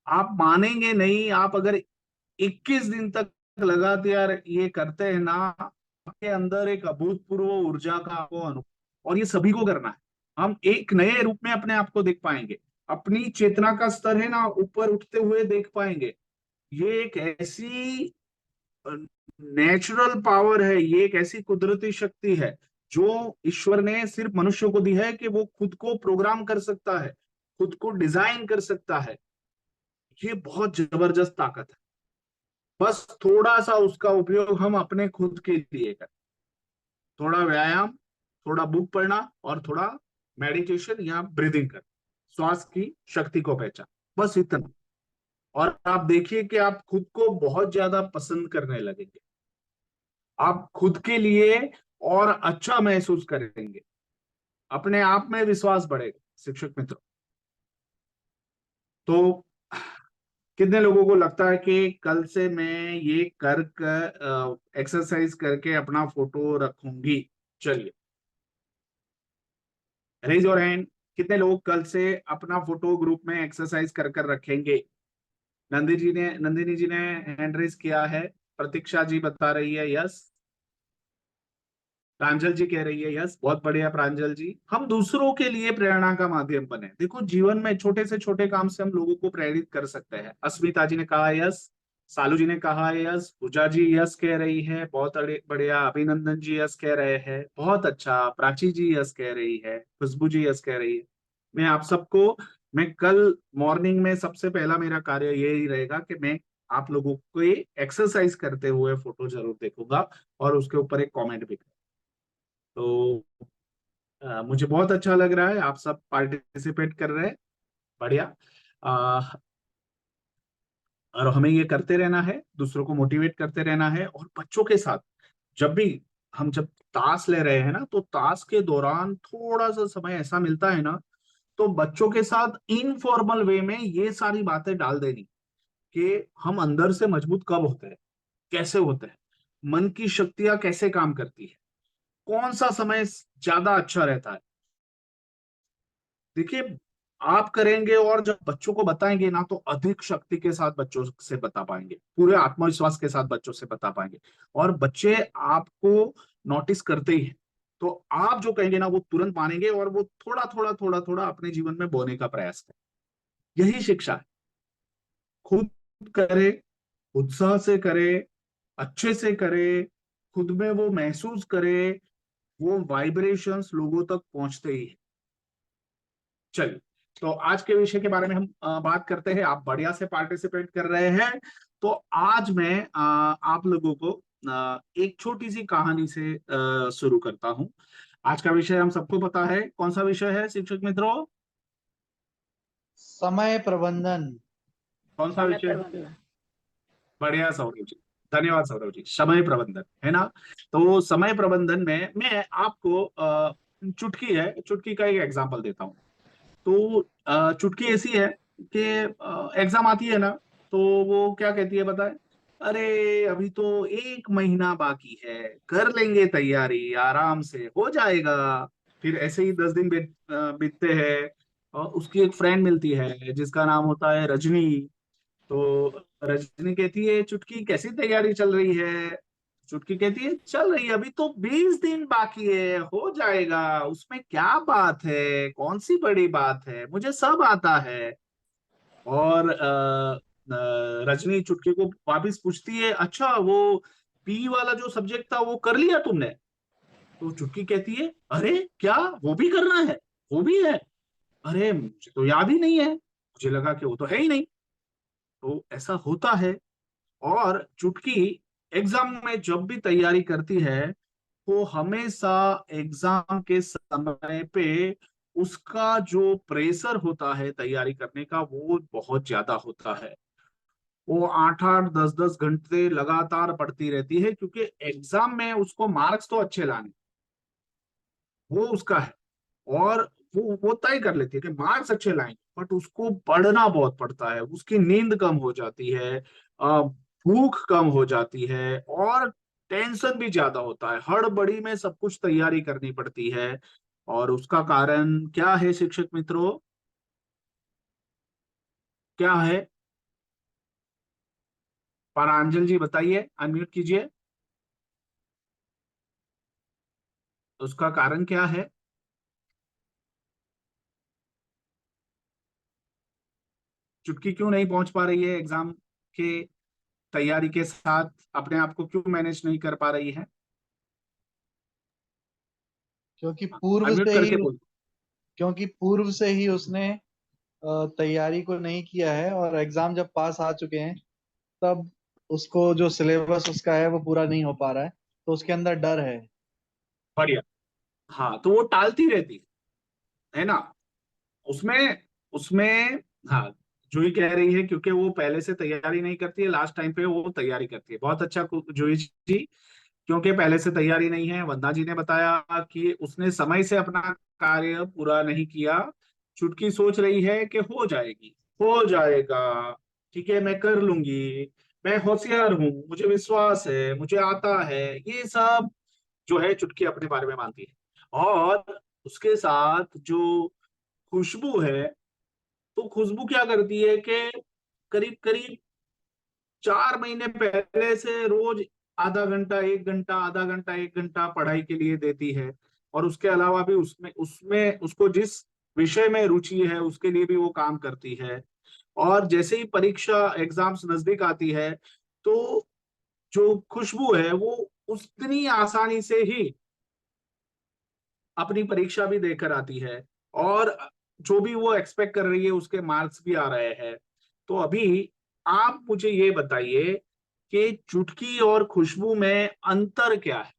आप मानेंगे नहीं, आप अगर 21 दिन तक लगातार ये करते हैं ना, आपके अंदर एक अभूतपूर्व ऊर्जा का आपको अनुभव, और ये सभी को करना है। हम एक नए रूप में अपने आप को देख पाएंगे, अपनी चेतना का स्तर है ना ऊपर उठते हुए देख पाएंगे। ये एक ऐसी नेचुरल पावर है, ये एक ऐसी कुदरती शक्ति है जो ईश्वर ने सिर्फ मनुष्य को दी है, कि वो खुद को प्रोग्राम कर सकता है, खुद को डिजाइन कर सकता है। ये बहुत जबरदस्त ताकत है। बस थोड़ा सा उसका उपयोग हम अपने खुद के लिए करें। थोड़ा व्यायाम, थोड़ा बुक पढ़ना, और थोड़ा मेडिटेशन या ब्रीदिंग कर, श्वास की शक्ति को पहचान, बस इतना। और आप देखिए कि आप खुद को बहुत ज्यादा पसंद करने लगेंगे, आप खुद के लिए और अच्छा महसूस करेंगे, अपने आप में विश्वास बढ़ेगा। शिक्षक मित्रों, तो कितने लोगों को लगता है कि कल से मैं ये एक्सरसाइज करके अपना फोटो रखूंगी? चलिए रेज योर हैंड, कितने लोग कल से अपना फोटो ग्रुप में एक्सरसाइज कर कर रखेंगे? नंदिनी जी ने हैंड रेज किया है, प्रतीक्षा जी बता रही है यस, प्रांजल जी कह रही है यस, बहुत बढ़िया प्रांजल जी। हम दूसरों के लिए प्रेरणा का माध्यम बने। देखो जीवन में छोटे से छोटे काम से हम लोगों को प्रेरित कर सकते हैं। अस्मिता जी ने कहा यस, सालू जी ने कहा यस, पूजा जी यस कह रही है, बहुत बढ़िया। अभिनंदन जी यस कह रहे हैं, बहुत अच्छा। प्राची जी यस कह रही है, खुशबू जी यस कह रही है। मैं आप सबको, मैं कल मॉर्निंग में सबसे पहला मेरा कार्य यही रहेगा कि मैं आप लोगों को एक्सरसाइज करते हुए फोटो जरूर देखूंगा, और उसके ऊपर एक कॉमेंट भी करूंगा। तो मुझे बहुत अच्छा लग रहा है, आप सब पार्टिसिपेट कर रहे हैं, बढ़िया। और हमें ये करते रहना है, दूसरों को मोटिवेट करते रहना है। और बच्चों के साथ जब ताश ले रहे हैं ना, तो ताश के दौरान थोड़ा सा समय ऐसा मिलता है ना, तो बच्चों के साथ इनफॉर्मल वे में ये सारी बातें डाल देनी, कि हम अंदर से मजबूत कब होते हैं, कैसे होते हैं, मन की शक्तियां कैसे काम करती है, कौन सा समय ज्यादा अच्छा रहता है। देखिए आप करेंगे और जब बच्चों को बताएंगे ना, तो अधिक शक्ति के साथ बच्चों से बता पाएंगे, पूरे आत्मविश्वास के साथ बच्चों से बता पाएंगे। और बच्चे आपको नोटिस करते ही हैं, तो आप जो कहेंगे ना वो तुरंत मानेंगे, और वो थोड़ा थोड़ा थोड़ा थोड़ा अपने जीवन में बोने का प्रयास करें। यही शिक्षा है, खुद करे, उत्साह से करे, अच्छे से करे, खुद में वो महसूस करे, वो वाइब्रेशंस लोगों तक पहुंचते ही है। चलिए, तो आज के विषय के बारे में हम बात करते हैं। आप बढ़िया से पार्टिसिपेट कर रहे हैं। तो आज मैं आप लोगों को एक छोटी सी कहानी से शुरू करता हूँ। आज का विषय हम सबको पता है, कौन सा विषय है शिक्षक मित्रों? समय प्रबंधन। कौन सा समय विषय? प्रबंधन। बढ़िया सौरभ जी, धन्यवाद सौरभ जी। समय प्रबंधन है ना। तो समय प्रबंधन में मैं आपको चुटकी है, चुटकी का एक एग्जांपल देता हूँ। तो चुटकी ऐसी है कि एग्जाम आती है ना, तो वो क्या कहती है बताए? अरे अभी तो 1 महीना बाकी है, कर लेंगे तैयारी, आराम से हो जाएगा। फिर ऐसे ही 10 दिन बीतते हैं और उसकी एक फ्रेंड मिलती है जिसका नाम होता है रजनी। तो रजनी कहती है चुटकी कैसी तैयारी चल रही है? चुटकी कहती है चल रही है, अभी तो 20 दिन बाकी है, हो जाएगा, उसमें क्या बात है, कौन सी बड़ी बात है, मुझे सब आता है। और रजनी चुटकी को वापिस पूछती है अच्छा वो पी वाला जो सब्जेक्ट था वो कर लिया तुमने? तो चुटकी कहती है अरे क्या वो भी करना है? वो भी है? अरे मुझे तो याद ही नहीं है, मुझे लगा कि वो तो है ही नहीं। तो ऐसा होता है। और चुटकी एग्जाम में जब भी तैयारी करती है तो हमेशा एग्जाम के समय पे उसका जो प्रेशर होता है तैयारी करने का वो बहुत ज्यादा होता है। वो 8-8 10-10 घंटे लगातार पढ़ती रहती है क्योंकि एग्जाम में उसको मार्क्स तो अच्छे लाने, वो उसका है। और वो तय कर लेती है कि मार्क्स अच्छे लाएंगे, बट उसको पढ़ना बहुत पड़ता है, उसकी नींद कम हो जाती है, भूख कम हो जाती है और टेंशन भी ज्यादा होता है, हड़बड़ी में सब कुछ तैयारी करनी पड़ती है। और उसका कारण क्या है शिक्षक मित्रों? क्या है? प्रांजल जी बताइए, अनम्यूट कीजिए। उसका कारण क्या है? चुटकी क्यों नहीं पहुंच पा रही है एग्जाम के तैयारी के साथ? अपने आप को क्यों मैनेज नहीं कर पा रही है? क्योंकि पूर्व अनम्यूट से करके ही बोल। क्योंकि पूर्व से ही उसने तैयारी को नहीं किया है, और एग्जाम जब पास आ चुके हैं तब उसको जो सिलेबस उसका है वो पूरा नहीं हो पा रहा है, तो उसके अंदर डर है। बढ़िया। हाँ तो वो टालती रहती है ना। उसमें उसमें हाँ, जूही कह रही है क्योंकि वो पहले से तैयारी नहीं करती है, लास्ट टाइम पे वो तैयारी करती है। बहुत अच्छा जूही जी, क्योंकि पहले से तैयारी नहीं है। वंदना जी ने बताया कि उसने समय से अपना कार्य पूरा नहीं किया। चुटकी सोच रही है कि हो जाएगी, हो जाएगा, ठीक है मैं कर लूंगी, मैं होशियार हूँ, मुझे विश्वास है, मुझे आता है, ये सब जो है चुटकी अपने बारे में मानती है। और उसके साथ जो खुशबू है, तो खुशबू क्या करती है कि करीब करीब 4 महीने पहले से रोज आधा घंटा 1 घंटा, आधा घंटा 1 घंटा पढ़ाई के लिए देती है। और उसके अलावा भी उसमें उसमें उसको जिस विषय में रुचि है उसके लिए भी वो काम करती है। और जैसे ही परीक्षा एग्जाम्स नजदीक आती है तो जो खुशबू है वो उतनी आसानी से ही अपनी परीक्षा भी देकर आती है और जो भी वो एक्सपेक्ट कर रही है उसके मार्क्स भी आ रहे हैं। तो अभी आप मुझे ये बताइए कि चुटकी और खुशबू में अंतर क्या है?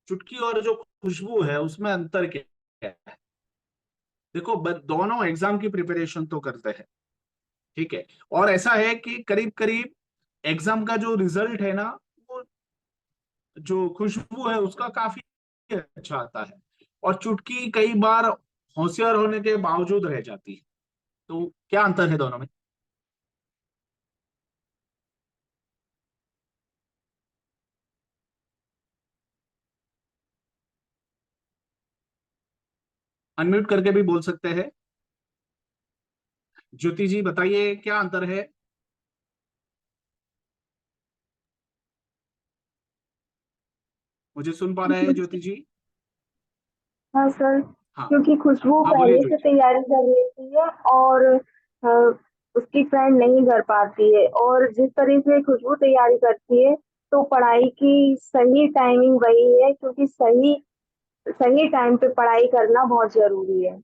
चुटकी और जो खुशबू है उसमें अंतर क्या है? देखो दोनों एग्जाम की प्रिपरेशन तो करते हैं, ठीक है। और ऐसा है कि करीब करीब एग्जाम का जो रिजल्ट है ना, वो जो खुशबू है उसका काफी अच्छा आता है। और चुटकी कई बार होशियार होने के बावजूद रह जाती है। तो क्या अंतर है दोनों में? अनम्यूट करके भी बोल सकते हैं। ज्योति जी बताइए क्या अंतर है? मुझे सुन पा रहे हैं ज्योति जी? हाँ सर, हाँ। क्योंकि खुशबू हाँ बोलिए पहले से ज्योति। तैयारी कर लेती है और अ, उसकी फ्रेंड नहीं कर पाती है। और जिस तरह से खुशबू तैयारी करती है तो पढ़ाई की सही टाइमिंग वही है, क्योंकि सही सही टाइम पे पढ़ाई करना बहुत जरूरी है।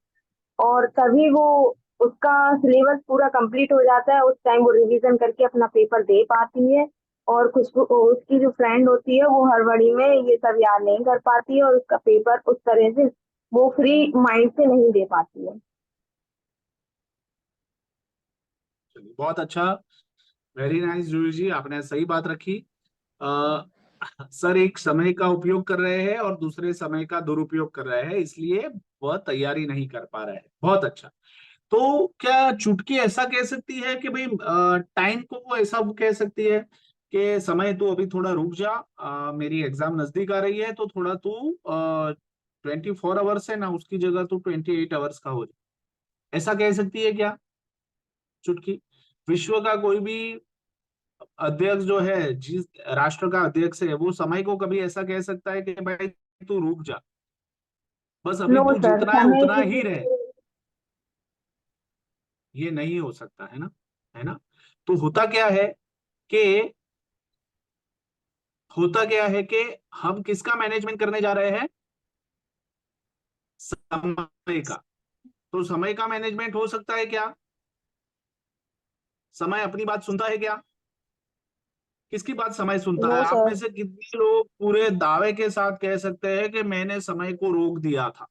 और तभी वो उसका सिलेबस पूरा कंप्लीट हो जाता है, उस टाइम वो रिवीजन करके अपना पेपर दे पाती है। और कुछ उसकी जो फ्रेंड होती है वो हड़बड़ी में ये सब याद नहीं कर पाती है और उसका पेपर उस तरह से वो फ्री माइंड से नहीं दे पाती है। चलिए, बहुत अच्छा, वेरी नाइस जूही जी, आपने सही बात रखी। आ, सर एक समय का उपयोग कर रहे हैं और दूसरे समय का दुरुपयोग कर रहे हैं, इसलिए वह तैयारी नहीं कर पा रहे हैं। बहुत अच्छा। तो क्या चुटकी ऐसा कह सकती है कि भाई टाइम को वो ऐसा कह सकती है कि समय तू अभी थोड़ा रुक जा, मेरी एग्जाम नजदीक आ रही है, तो थोड़ा तू 24 आवर्स है ना, उसकी जगह तू 28 आवर्स का हो जाए, ऐसा कह सकती है क्या चुटकी? विश्व का कोई भी अध्यक्ष जो है, जिस राष्ट्र का अध्यक्ष है, वो समय को कभी ऐसा कह सकता है कि भाई तू रुक जा, बस अभी नो तू सर, जितना है समय उतना किसी ही रहे? के ये नहीं हो सकता है ना, है ना? तो कि होता क्या है कि हम किसका मैनेजमेंट करने जा रहे हैं? समय का। तो समय का मैनेजमेंट हो सकता है क्या? समय अपनी बात सुनता है क्या? किसकी बात समय सुनता नो है? आप सर। में से कितने लोग पूरे दावे के साथ कह सकते हैं कि मैंने समय को रोक दिया था,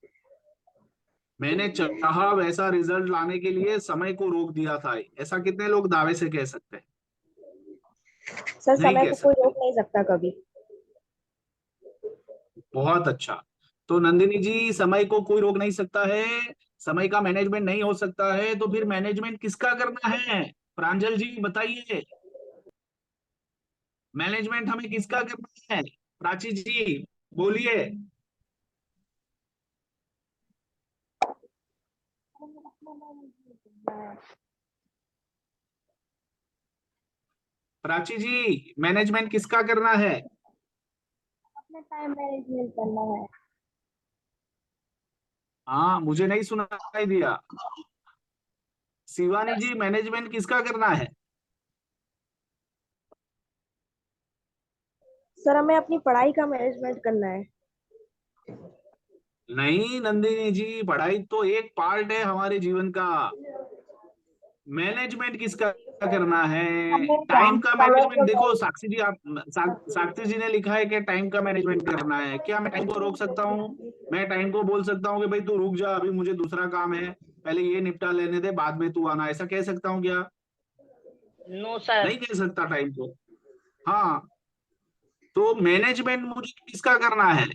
मैंने चाहा वैसा रिजल्ट लाने के लिए समय को रोक दिया था? ऐसा कितने लोग दावे से कह सकते हैं? सर नहीं समय कह को कोई सकते। रोक नहीं सकता कभी। बहुत अच्छा। तो नंदिनी जी, समय को कोई रोक नहीं सकता है, समय का मैनेजमेंट नहीं हो सकता है, तो फिर मैनेजमेंट किसका करना है? प्रांजल जी बताइए, मैनेजमेंट हमें किसका करना है? प्राची जी बोलिए। प्राची जी, मैनेजमेंट किसका करना है? अपना टाइम मैनेजमेंट करना है। हाँ, मुझे नहीं सुनाई दिया। शिवानी जी, मैनेजमेंट किसका करना है? सर हमें अपनी पढ़ाई का मैनेजमेंट करना है। नहीं नंदिनी जी, पढ़ाई तो एक पार्ट है हमारे जीवन का, मैनेजमेंट किसका करना है? हमें टाइम का समय मैनेजमेंट। को देखो साक्षी जी, साक्षी जी ने लिखा है कि टाइम का मैनेजमेंट करना है। क्या मैं टाइम को रोक सकता हूँ? मैं टाइम को बोल सकता हूँ कि भाई तू रुक जा, अभी मुझे दूसरा काम है, पहले ये निपटा लेने दे, बाद में तू आना, ऐसा कह सकता हूँ क्या? No sir. नहीं कह सकता टाइम को। हाँ, तो मैनेजमेंट मुझे किसका करना है?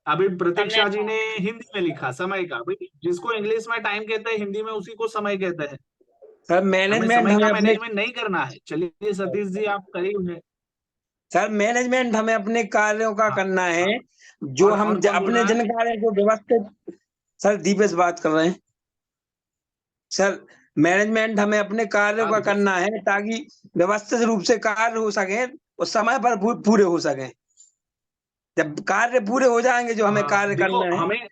अभी समय प्रतीक्षा जी का। ने हिंदी में लिखा समय का, भाई जिसको इंग्लिश में टाइम कहते हैं, हिंदी में उसी को समय कहते हैं। सर हमें मैनेजमेंट समय हमें का अपने मैनेजमेंट नहीं करना है। चलिए सतीश जी, आप करीब हैं। सर मैनेजमेंट हमें अपने कार्यों का हाँ करना हाँ। है, जो हम और कौन बोल अपने रहा है? जन कार्य जो व्यवस्थित। सर दीपेश बात कर रहे हैं। सर मैनेजमेंट हमें अपने कार्यों हाँ का दीपेश। करना है ताकि व्यवस्थित रूप से कार्य हो सके और समय पर पूरे हो सके। जब कार्य पूरे हो जाएंगे जो हमें हाँ कार्य देखो, करना है। हमें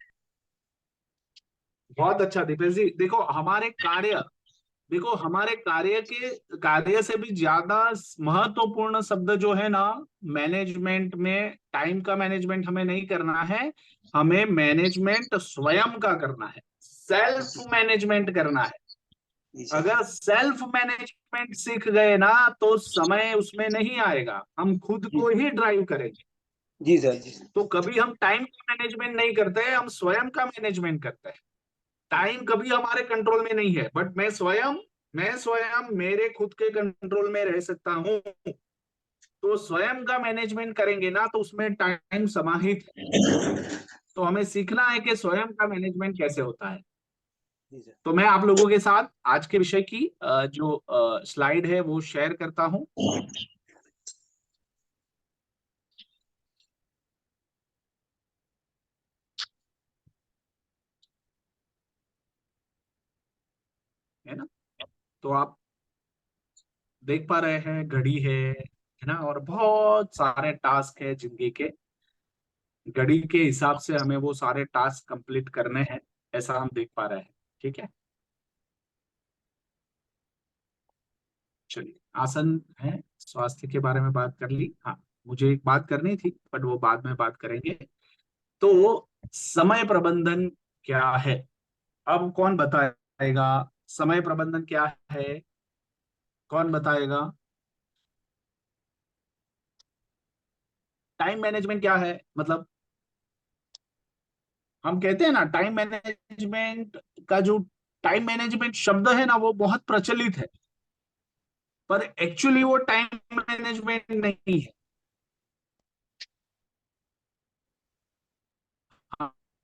बहुत अच्छा दीपेश जी, देखो हमारे कार्य, देखो हमारे कार्य से भी ज्यादा महत्वपूर्ण शब्द जो है ना मैनेजमेंट में, टाइम का मैनेजमेंट हमें नहीं करना है, हमें मैनेजमेंट स्वयं का करना है, सेल्फ मैनेजमेंट करना है। जी सर। अगर सेल्फ मैनेजमेंट सीख गए ना, तो समय उसमें नहीं आएगा, हम खुद जी को ही ड्राइव करेंगे। जी सर। जी तो कभी हम टाइम का मैनेजमेंट नहीं करते, हम स्वयं का मैनेजमेंट करते हैं। टाइम कभी हमारे कंट्रोल में नहीं है, बट मैं स्वयं मेरे खुद के कंट्रोल में रह सकता हूँ। तो स्वयं का मैनेजमेंट करेंगे ना, तो उसमें टाइम समाहित है। तो हमें सीखना है कि स्वयं का मैनेजमेंट कैसे होता है। जी सर। तो मैं आप लोगों के साथ आज के विषय की जो स्लाइड है वो शेयर करता हूं। है ना? तो आप देख पा रहे हैं, घड़ी है ना, और बहुत सारे टास्क है जिंदगी के। घड़ी के हिसाब से हमें वो सारे टास्क कंप्लीट करने हैं, ऐसा हम देख पा रहे हैं। ठीक है, चलिए, आसन है, स्वास्थ्य के बारे में बात कर ली। हाँ, मुझे एक बात करनी थी, बट वो बाद में बात करेंगे। तो समय प्रबंधन क्या है? अब कौन बताएगा? समय प्रबंधन क्या है, कौन बताएगा? टाइम मैनेजमेंट क्या है? मतलब हम कहते हैं ना टाइम मैनेजमेंट का जो टाइम मैनेजमेंट शब्द है ना वो बहुत प्रचलित है, पर एक्चुअली वो टाइम मैनेजमेंट नहीं है।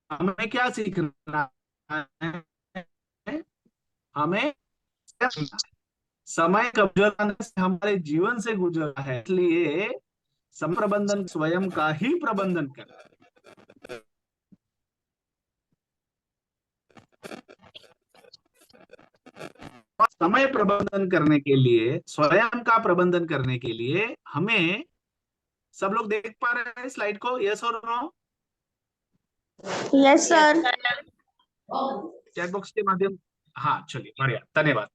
हमें क्या सीखना है? हमें समय कब गुजरने से हमारे जीवन से गुजरा है, इसलिए समय प्रबंधन स्वयं का ही प्रबंधन कर। समय प्रबंधन करने के लिए, स्वयं का प्रबंधन करने के लिए हमें, सब लोग देख पा रहे हैं स्लाइड को? यस और no? Yes sir. Chat box के माध्यम, हाँ चलिए बढ़िया, धन्यवाद।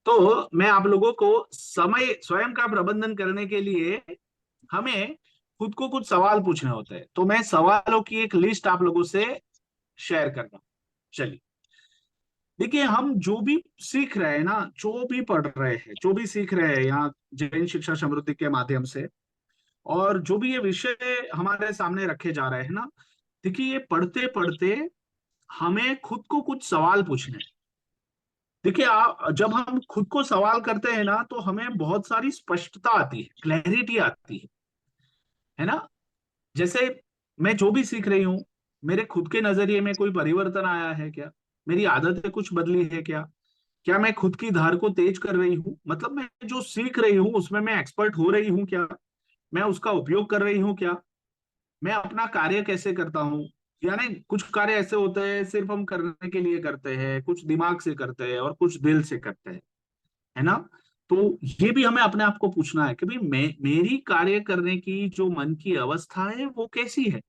तो मैं आप लोगों को समय स्वयं का प्रबंधन करने के लिए हमें खुद को कुछ सवाल पूछने होते हैं, तो मैं सवालों की एक लिस्ट आप लोगों से शेयर करता हूँ। चलिए देखिए, हम जो भी सीख रहे हैं ना, जो भी पढ़ रहे हैं, जो भी सीख रहे हैं यहाँ जैन शिक्षा समृद्धि के माध्यम से, और जो भी ये विषय हमारे सामने रखे जा रहे हैं ना, देखिए ये पढ़ते पढ़ते हमें खुद को कुछ सवाल पूछने हैं। देखिए जब हम खुद को सवाल करते हैं ना तो हमें बहुत सारी स्पष्टता आती है, क्लैरिटी आती है ना। जैसे मैं जो भी सीख रही हूँ, मेरे खुद के नजरिए में कोई परिवर्तन आया है क्या? मेरी आदतें कुछ बदली है क्या? क्या मैं खुद की धार को तेज कर रही हूँ? मतलब मैं जो सीख रही हूँ उसमें मैं एक्सपर्ट हो रही हूँ क्या? मैं उसका उपयोग कर रही हूँ क्या? मैं अपना कार्य कैसे करता हूँ? यानी कुछ कार्य ऐसे होते हैं सिर्फ हम करने के लिए करते हैं, कुछ दिमाग से करते हैं और कुछ दिल से करते हैं, है ना। तो ये भी हमें अपने आप को पूछना है कि भाई मेरी कार्य करने की जो मन की अवस्था है वो कैसी है?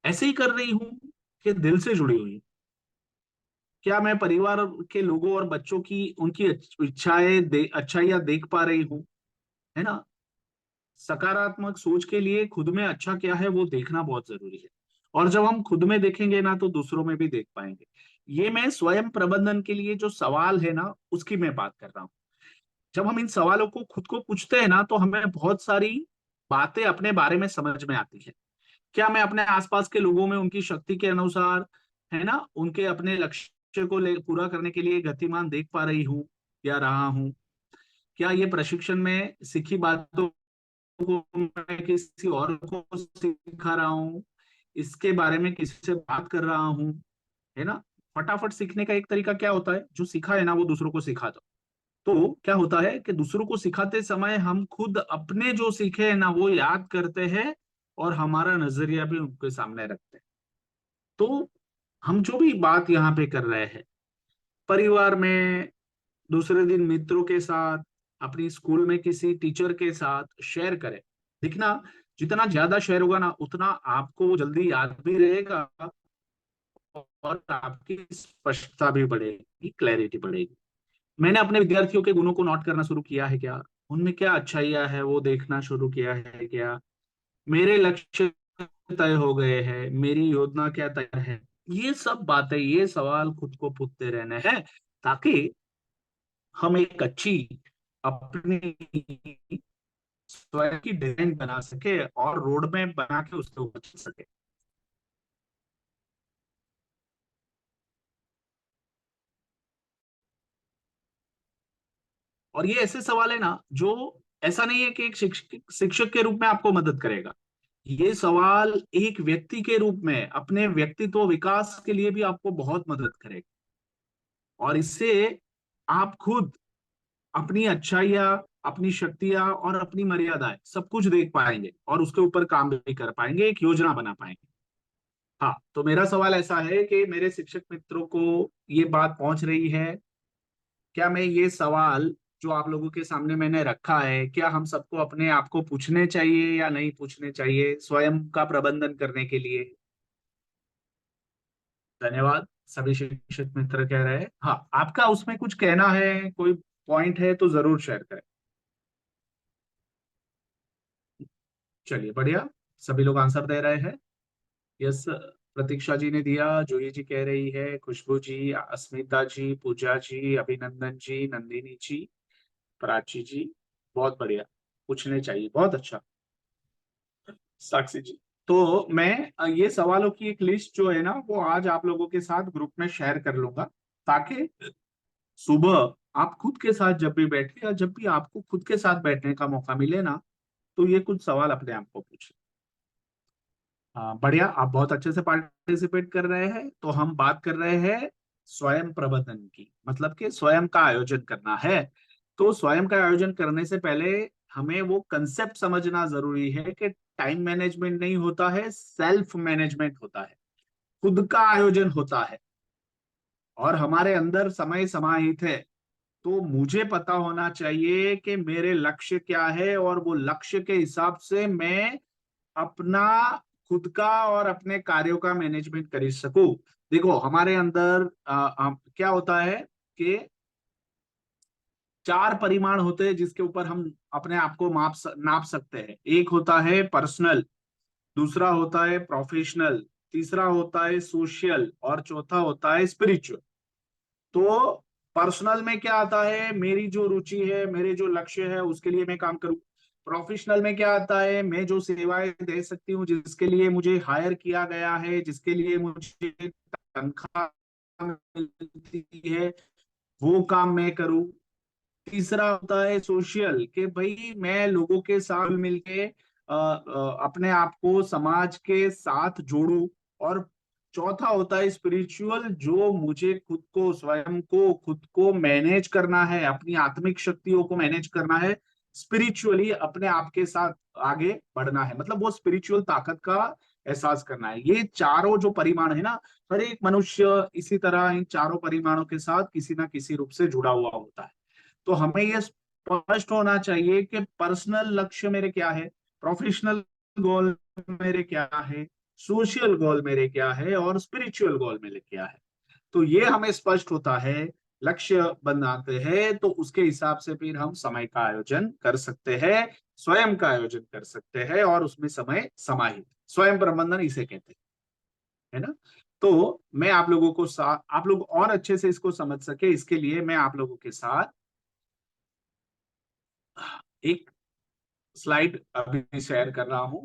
ऐसे ही कर रही हूँ कि दिल से जुड़ी हुई? क्या मैं परिवार के लोगों और बच्चों की उनकी अच्छाइयां देख पा रही हूँ, है ना। सकारात्मक सोच के लिए खुद में अच्छा क्या है वो देखना बहुत जरूरी है, और जब हम खुद में देखेंगे ना तो दूसरों में भी देख पाएंगे। ये मैं स्वयं प्रबंधन के लिए जो सवाल है ना उसकी मैं बात कर रहा हूँ। जब हम इन सवालों को खुद को पूछते हैं ना तो हमें बहुत सारी बातें अपने बारे में समझ में आती है। क्या मैं अपने आसपास के लोगों में उनकी शक्ति के अनुसार, है ना, उनके अपने लक्ष्य को पूरा करने के लिए गतिमान देख पा रही हूँ या रहा हूँ? क्या ये प्रशिक्षण में सीखी बातों को मैं किसी और को सिखा रहा हूँ? इसके बारे में किसी से बात कर रहा हूँ, है ना। फटाफट सीखने का एक तरीका क्या होता है, जो सीखा है ना वो दूसरों को सिखा दो। तो क्या होता है कि दूसरों को सिखाते समय हम खुद अपने जो सीखे हैं ना वो याद करते हैं और हमारा नजरिया भी उनके सामने रखते हैं। तो हम जो भी बात यहाँ पे कर रहे हैं, परिवार में, दूसरे दिन मित्रों के साथ, अपनी स्कूल में किसी टीचर के साथ शेयर करें। देखना, जितना ज्यादा शेयर होगा ना उतना आपको जल्दी याद भी रहेगा और आपकी स्पष्टता भी बढ़ेगी, क्लैरिटी बढ़ेगी। मैंने अपने विद्यार्थियों के गुणों को नोट करना शुरू किया है क्या? उनमें क्या अच्छाइयाँ है वो देखना शुरू किया है क्या? मेरे लक्ष्य तय हो गए हैं, मेरी योजना क्या तय है? ये सब बातें, ये सवाल खुद को पूछते रहने हैं ताकि हम एक अच्छी अपनी स्वयं की डिजाइन बना सके और रोड मैप बना के उसके ऊपर चल सके। और ये ऐसे सवाल है ना जो, ऐसा नहीं है कि एक शिक्षक के रूप में आपको मदद करेगा। ये सवाल एक व्यक्ति के रूप में अपने व्यक्तित्व विकास के लिए भी आपको बहुत मदद करेगा, और इससे आप खुद अपनी अच्छाइयाँ, अपनी शक्तियां और अपनी मर्यादाएं सब कुछ देख पाएंगे और उसके ऊपर काम भी कर पाएंगे, एक योजना बना पाएंगे। हाँ, तो मेरा सवाल ऐसा है कि मेरे शिक्षक मित्रों को ये बात पहुंच रही है? क्या मैं ये सवाल जो आप लोगों के सामने मैंने रखा है, क्या हम सबको अपने आप को पूछने चाहिए या नहीं पूछने चाहिए स्वयं का प्रबंधन करने के लिए? धन्यवाद। सभी शिक्षक मित्र कह रहे हैं हाँ। आपका उसमें कुछ कहना है, कोई पॉइंट है तो जरूर शेयर करें। चलिए बढ़िया, सभी लोग आंसर दे रहे हैं। यस, प्रतीक्षा जी ने दिया, जूही जी कह रही है, खुशबू जी, अस्मिता जी, पूजा जी, अभिनंदन जी, नंदिनी जी, प्राची जी, बहुत बढ़िया, पूछने चाहिए, बहुत अच्छा। साक्षी जी, तो मैं ये सवालों की एक लिस्ट जो है ना वो आज आप लोगों के साथ ग्रुप में शेयर कर लूंगा, ताकि सुबह आप खुद के साथ जब भी बैठे या जब भी आपको खुद के साथ बैठने का मौका मिले ना, तो ये कुछ सवाल अपने आप को पूछे। बढ़िया, आप बहुत अच्छे से पार्टिसिपेट कर रहे हैं। तो हम बात कर रहे हैं स्वयं प्रबंधन की, मतलब कि स्वयं का आयोजन करना है। तो स्वयं का आयोजन करने से पहले हमें वो कंसेप्ट समझना जरूरी है कि टाइम मैनेजमेंट नहीं होता है, सेल्फ मैनेजमेंट होता है, खुद का आयोजन होता है, और हमारे अंदर समय समाहित है। तो मुझे पता होना चाहिए कि मेरे लक्ष्य क्या है, और वो लक्ष्य के हिसाब से मैं अपना खुद का और अपने कार्यों का मैनेजमेंट कर सकूं। देखो हमारे अंदर क्या होता है कि 4 परिमाण होते हैं जिसके ऊपर हम अपने आप को नाप सकते हैं। एक होता है पर्सनल, दूसरा होता है प्रोफेशनल, तीसरा होता है सोशल, और चौथा होता है स्पिरिचुअल। तो पर्सनल में क्या आता है, मेरी जो रुचि है, मेरे जो लक्ष्य है, उसके लिए मैं काम करूं। प्रोफेशनल में क्या आता है, मैं जो सेवाएं दे सकती हूँ, जिसके लिए मुझे हायर किया गया है, जिसके लिए मुझे तनख्वाह मिलती है, वो काम मैं करूं। तीसरा होता है सोशल, कि भाई मैं लोगों के साथ मिलके अपने आप को समाज के साथ जोड़ूं। और चौथा होता है स्पिरिचुअल, जो मुझे खुद को, स्वयं को, खुद को मैनेज करना है, अपनी आत्मिक शक्तियों को मैनेज करना है, स्पिरिचुअली अपने आप के साथ आगे बढ़ना है, मतलब वो स्पिरिचुअल ताकत का एहसास करना है। ये चारों जो परिमाण है ना, हर एक मनुष्य इसी तरह इन चारों परिमाणों के साथ किसी ना किसी रूप से जुड़ा हुआ होता है। तो हमें ये स्पष्ट होना चाहिए कि पर्सनल लक्ष्य मेरे क्या है, प्रोफेशनल गोल मेरे क्या है, सोशल गोल मेरे क्या है, और स्पिरिचुअल गोल मेरे क्या है। तो ये हमें स्पष्ट होता है, लक्ष्य बनाते हैं, तो उसके हिसाब से फिर हम समय का आयोजन कर सकते हैं, स्वयं का आयोजन कर सकते हैं, और उसमें समय समाहित, स्वयं प्रबंधन इसे कहते हैं, है ना। तो मैं आप लोगों को आप लोग और अच्छे से इसको समझ सके, इसके लिए मैं आप लोगों के साथ एक स्लाइड अभी शेयर कर रहा हूं।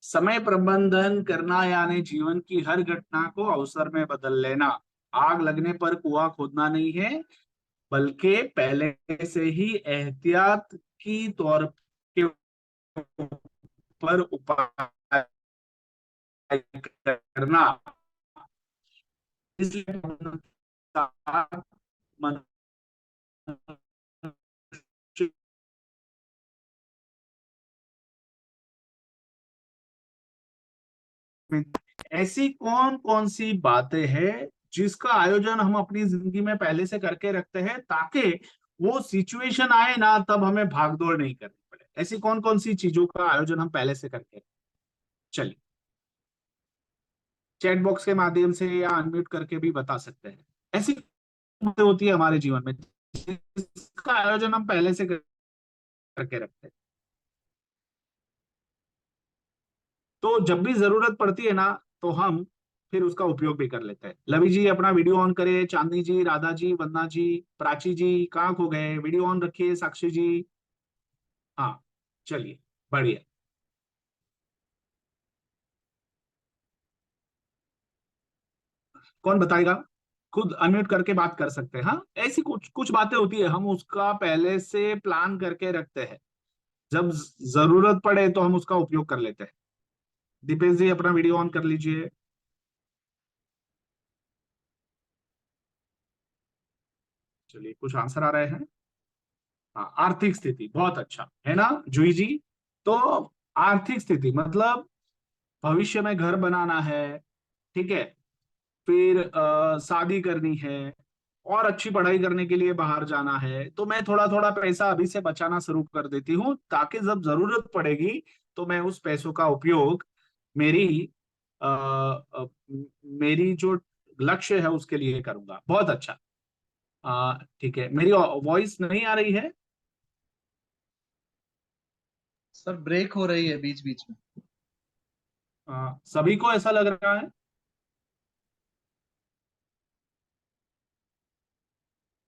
समय प्रबंधन करना यानी जीवन की हर घटना को अवसर में बदल लेना। आग लगने पर कुआं खोदना नहीं है, बल्कि पहले से ही एहतियात की तौर के ऊपर उपाय करना। इसलिए ऐसी कौन कौन सी बातें हैं जिसका आयोजन हम अपनी जिंदगी में पहले से करके रखते हैं, ताकि वो सिचुएशन आए ना तब हमें भागदौड़ नहीं करनी पड़े। ऐसी कौन कौन सी चीजों का आयोजन हम पहले से करके, चलिए चैट बॉक्स के माध्यम से या अनम्यूट करके भी बता सकते हैं। ऐसी बातें होती है हमारे जीवन में जिसका आयोजन हम पहले से करके रखते हैं, तो जब भी जरूरत पड़ती है ना, तो हम फिर उसका उपयोग भी कर लेते हैं। लवी जी अपना वीडियो ऑन करे, चांदनी जी, राधा जी, वंदना जी, प्राची जी कहाँ खो गए, वीडियो ऑन रखिए, साक्षी जी। हाँ, चलिए, बढ़िया। कौन बताएगा, खुद अनम्यूट करके बात कर सकते हैं। हाँ, ऐसी कुछ कुछ बातें होती है, हम उसका पहले से प्लान करके रखते हैं, जब जरूरत पड़े तो हम उसका उपयोग कर लेते हैं। दीपेश जी अपना वीडियो ऑन कर लीजिए। चलिए, कुछ आंसर आ रहे हैं। हाँ, आर्थिक स्थिति, बहुत अच्छा है ना जूही जी। तो आर्थिक स्थिति मतलब भविष्य में घर बनाना है, ठीक है, फिर शादी करनी है, और अच्छी पढ़ाई करने के लिए बाहर जाना है, तो मैं थोड़ा थोड़ा पैसा अभी से बचाना शुरू कर देती हूँ, ताकि जब जरूरत पड़ेगी तो मैं उस पैसों का उपयोग मेरी अ, अ, मेरी जो लक्ष्य है उसके लिए करूंगा। बहुत अच्छा। ठीक है, मेरी वॉइस नहीं आ रही है। सर ब्रेक हो रही है बीच बीच में। सभी को ऐसा लग रहा है।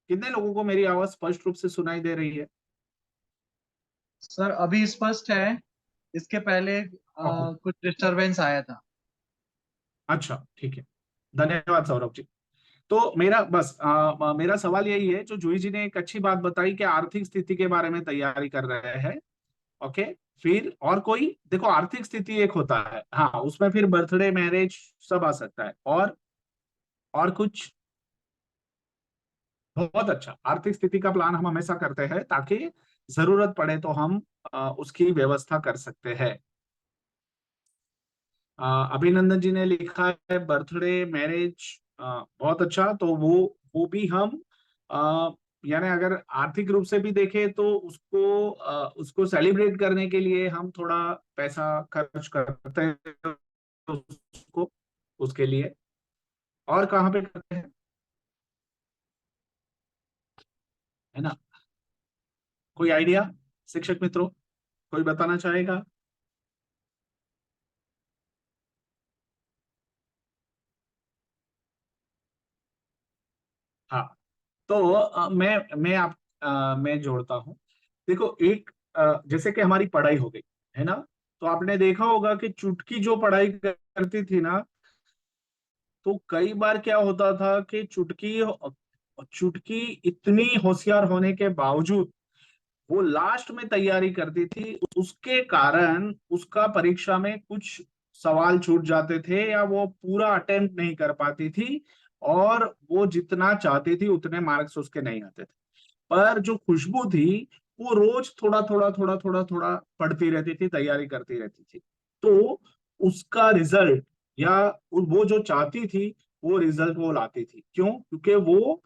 कितने लोगों को मेरी आवाज स्पष्ट रूप से सुनाई दे रही है? सर अभी स्पष्ट है, इसके पहले कुछ डिस्टरबेंस आया था। अच्छा ठीक है, धन्यवाद सौरभ जी। तो मेरा बस मेरा सवाल यही है, जो जूही जी ने एक अच्छी बात बताई कि आर्थिक स्थिति के बारे में तैयारी कर रहे हैं। ओके, फिर और कोई देखो, आर्थिक स्थिति एक होता है, हाँ उसमें फिर बर्थडे मैरिज सब आ सकता है, और कुछ? बहुत अच्छा, आर्थिक स्थिति का प्लान हम हमेशा करते हैं ताकि जरूरत पड़े तो हम उसकी व्यवस्था कर सकते हैं। अभिनंदन जी ने लिखा है बर्थडे मैरिज, बहुत अच्छा। तो वो भी हम यानी अगर आर्थिक रूप से भी देखें तो उसको सेलिब्रेट करने के लिए हम थोड़ा पैसा खर्च करते हैं उसको, उसके लिए। और कहाँ पे करते हैं, है ना? कोई आइडिया शिक्षक मित्रों, कोई बताना चाहेगा? हाँ, तो मैं जोड़ता हूँ। देखो एक जैसे कि हमारी पढ़ाई हो गई, है ना? तो आपने देखा होगा कि चुटकी जो पढ़ाई करती थी ना, तो कई बार क्या होता था कि चुटकी चुटकी इतनी होशियार होने के बावजूद वो लास्ट में तैयारी करती थी, उसके कारण उसका परीक्षा में कुछ सवाल छूट जाते थे या वो पूरा अटेम्प्ट नहीं कर पाती थी, और वो जितना चाहती थी उतने मार्क्स उसके नहीं आते थे। पर जो खुशबू थी, वो रोज थोड़ा थोड़ा थोड़ा थोड़ा थोड़ा पढ़ती रहती थी, तैयारी करती रहती थी। तो उसका रिजल्ट, या वो जो चाहती थी वो रिजल्ट वो लाती थी। क्यों? क्योंकि वो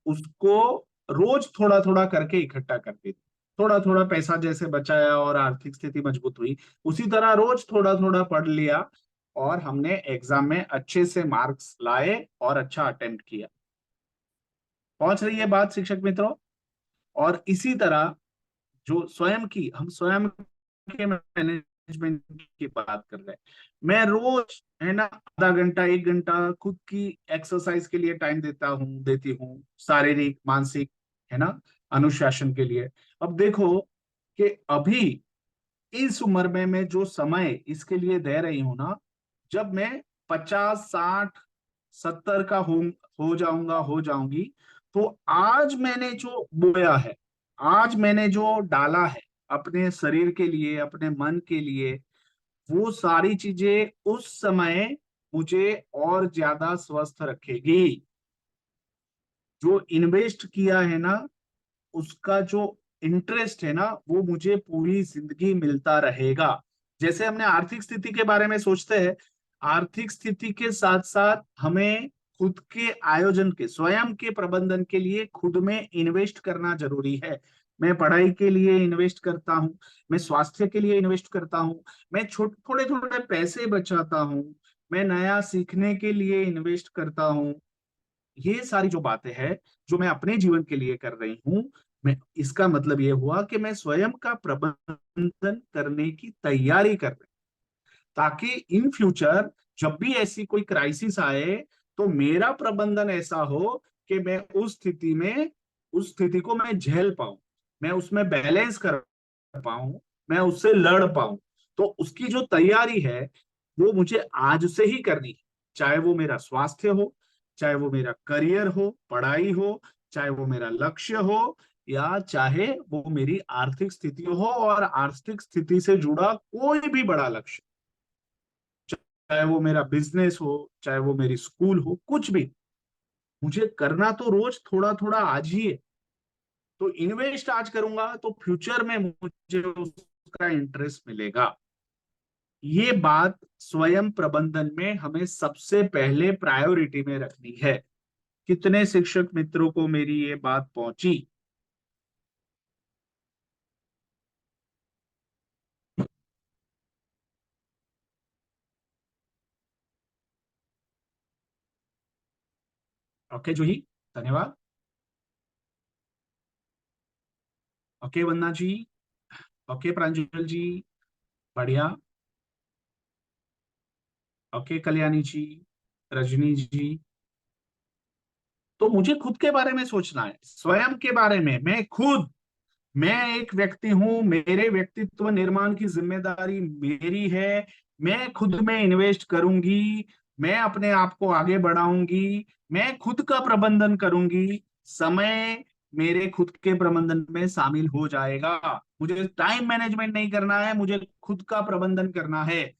उसको रोज थोड़ा थोड़ा करके इकट्ठा करती थी। थोड़ा थोड़ा पैसा जैसे बचाया और आर्थिक स्थिति मजबूत हुई, उसी तरह रोज थोड़ा थोड़ा पढ़ लिया, और हमने एग्जाम में अच्छे से मार्क्स लाए और अच्छा अटेम्प्ट किया। पहुंच रही है बात शिक्षक मित्रों? और इसी तरह जो स्वयं की, हम स्वयं के मैनेजमेंट की बात कर रहे हैं। मैं रोज, है ना, आधा घंटा 1 घंटा खुद की एक्सरसाइज के लिए टाइम देती हूँ, शारीरिक मानसिक, है ना, अनुशासन के लिए। अब देखो कि अभी इस उम्र में मैं जो समय इसके लिए दे रही हूं ना, जब मैं 50 60 70 का हो जाऊंगी, तो आज मैंने जो बोया है, आज मैंने जो डाला है अपने शरीर के लिए, अपने मन के लिए, वो सारी चीजें उस समय मुझे और ज्यादा स्वस्थ रखेगी। जो इन्वेस्ट किया है ना, उसका जो इंटरेस्ट है ना, वो मुझे पूरी जिंदगी मिलता रहेगा। जैसे हमने आर्थिक स्थिति के बारे में सोचते हैं, आर्थिक स्थिति के साथ साथ हमें खुद के आयोजन के, स्वयं के प्रबंधन के लिए खुद में इन्वेस्ट करना जरूरी है। मैं पढ़ाई के लिए इन्वेस्ट करता हूँ, मैं स्वास्थ्य के लिए इन्वेस्ट करता हूँ, मैं थोड़े थोड़े पैसे बचाता हूँ, मैं नया सीखने के लिए इन्वेस्ट करता हूँ। ये सारी जो बातें हैं जो मैं अपने जीवन के लिए कर रही हूँ, मैं, इसका मतलब ये हुआ कि मैं स्वयं का प्रबंधन करने की तैयारी कर रही हूँ, ताकि इन फ्यूचर जब भी ऐसी कोई क्राइसिस आए, तो मेरा प्रबंधन ऐसा हो कि मैं उस स्थिति को मैं झेल पाऊं, मैं उसमें बैलेंस कर पाऊं, मैं उससे लड़ पाऊं। तो उसकी जो तैयारी है वो मुझे आज से ही करनी है। चाहे वो मेरा स्वास्थ्य हो, चाहे वो मेरा करियर हो, पढ़ाई हो, चाहे वो मेरा लक्ष्य हो, या चाहे वो मेरी आर्थिक स्थिति हो, और आर्थिक स्थिति से जुड़ा कोई भी बड़ा लक्ष्य, चाहे वो मेरा बिजनेस हो, चाहे वो मेरी स्कूल हो, कुछ भी मुझे करना तो रोज थोड़ा थोड़ा आज ही है। तो इन्वेस्ट आज करूंगा तो फ्यूचर में मुझे उसका इंटरेस्ट मिलेगा। ये बात स्वयं प्रबंधन में हमें सबसे पहले प्रायोरिटी में रखनी है। कितने शिक्षक मित्रों को मेरी ये बात पहुंची? ओके जूही, धन्यवाद। ओके वंदना जी, ओके प्रांजल जी, बढ़िया। ओके कल्याणी जी, रजनी जी, तो मुझे खुद के बारे में सोचना है, स्वयं के बारे में। मैं एक व्यक्ति हूं, मेरे व्यक्तित्व निर्माण की जिम्मेदारी मेरी है। मैं खुद में इन्वेस्ट करूंगी, मैं अपने आप को आगे बढ़ाऊंगी, मैं खुद का प्रबंधन करूंगी, समय मेरे खुद के प्रबंधन में शामिल हो जाएगा। मुझे टाइम मैनेजमेंट नहीं करना है, मुझे खुद का प्रबंधन करना है।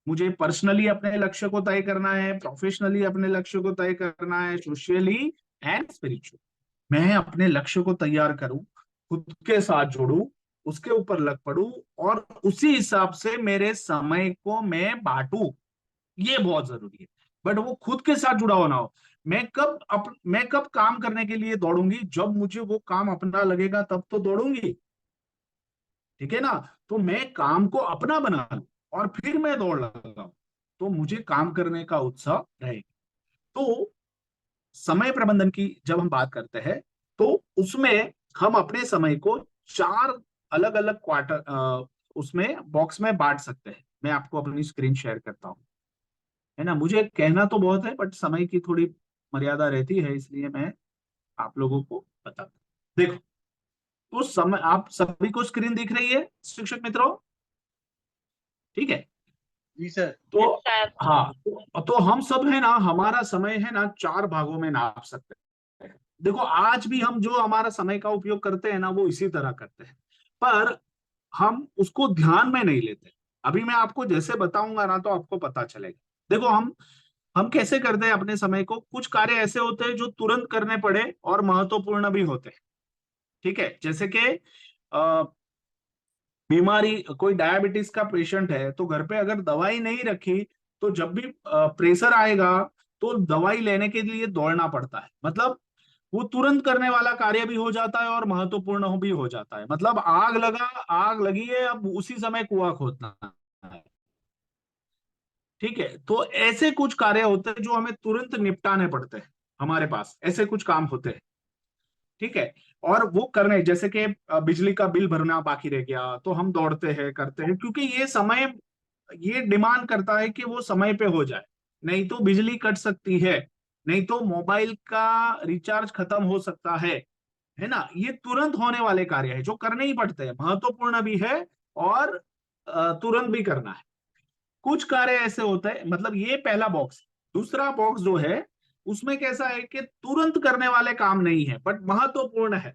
मुझे पर्सनली अपने लक्ष्य को तय करना है, प्रोफेशनली अपने लक्ष्य को तय करना है, सोशली एंड स्पिरिचुअल। मैं अपने लक्ष्य को तैयार करूं, खुद के साथ जोड़ूं, उसके ऊपर लग पड़ूं और उसी हिसाब से मेरे समय को मैं बांटूं। ये बहुत जरूरी है, बट वो खुद के साथ जुड़ा होना हो। मैं कब काम करने के लिए दौड़ूंगी, जब मुझे वो काम अपना लगेगा तब तो दौड़ूंगी, ठीक है ना। तो मैं काम को अपना बना लूं और फिर मैं दौड़ लगाऊं, तो मुझे काम करने का उत्साह रहेगा। तो समय प्रबंधन की जब हम बात करते हैं तो उसमें हम अपने समय को 4 अलग अलग क्वार्टर उसमें बॉक्स में बांट सकते हैं। मैं आपको अपनी स्क्रीन शेयर करता हूं, है ना। मुझे कहना तो बहुत है बट समय की थोड़ी मर्यादा रहती है, इसलिए मैं आप लोगों को बताता हूं। देखो, तो समय, आप सभी को स्क्रीन दिख रही है शिक्षक मित्रों? ठीक है जी सर। तो हाँ, तो हम सब है ना, हमारा समय है ना 4 भागों में नाप सकते हैं। देखो, आज भी हम जो हमारा समय का उपयोग करते हैं ना, वो इसी तरह करते हैं, पर हम उसको ध्यान में नहीं लेते। अभी मैं आपको जैसे बताऊंगा ना तो आपको पता चलेगा। देखो, हम कैसे करते हैं अपने समय को। कुछ कार्य ऐसे होते हैं जो तुरंत करने पड़े और महत्वपूर्ण भी होते हैं, ठीक है। जैसे कि बीमारी, कोई डायबिटीज का पेशेंट है तो घर पे अगर दवाई नहीं रखी तो जब भी प्रेशर आएगा तो दवाई लेने के लिए दौड़ना पड़ता है। मतलब वो तुरंत करने वाला कार्य भी हो जाता है और महत्वपूर्ण भी हो जाता है। मतलब आग लगी है, अब उसी समय कुआं खोदना है, ठीक है। तो ऐसे कुछ कार्य होते हैं जो हमें तुरंत निपटाने पड़ते हैं, हमारे पास ऐसे कुछ काम होते हैं, ठीक है। और वो करने, जैसे कि बिजली का बिल भरना बाकी रह गया तो हम दौड़ते हैं, करते हैं, क्योंकि ये डिमांड करता है कि वो समय पे हो जाए। नहीं तो बिजली कट सकती है, नहीं तो मोबाइल का रिचार्ज खत्म हो सकता है ना। ये तुरंत होने वाले कार्य है जो करने ही पड़ते हैं, महत्वपूर्ण भी है और तुरंत भी करना है। कुछ कार्य ऐसे होते हैं, मतलब ये पहला बॉक्स। दूसरा बॉक्स जो है उसमें कैसा है कि तुरंत करने वाले काम नहीं है बट महत्वपूर्ण है।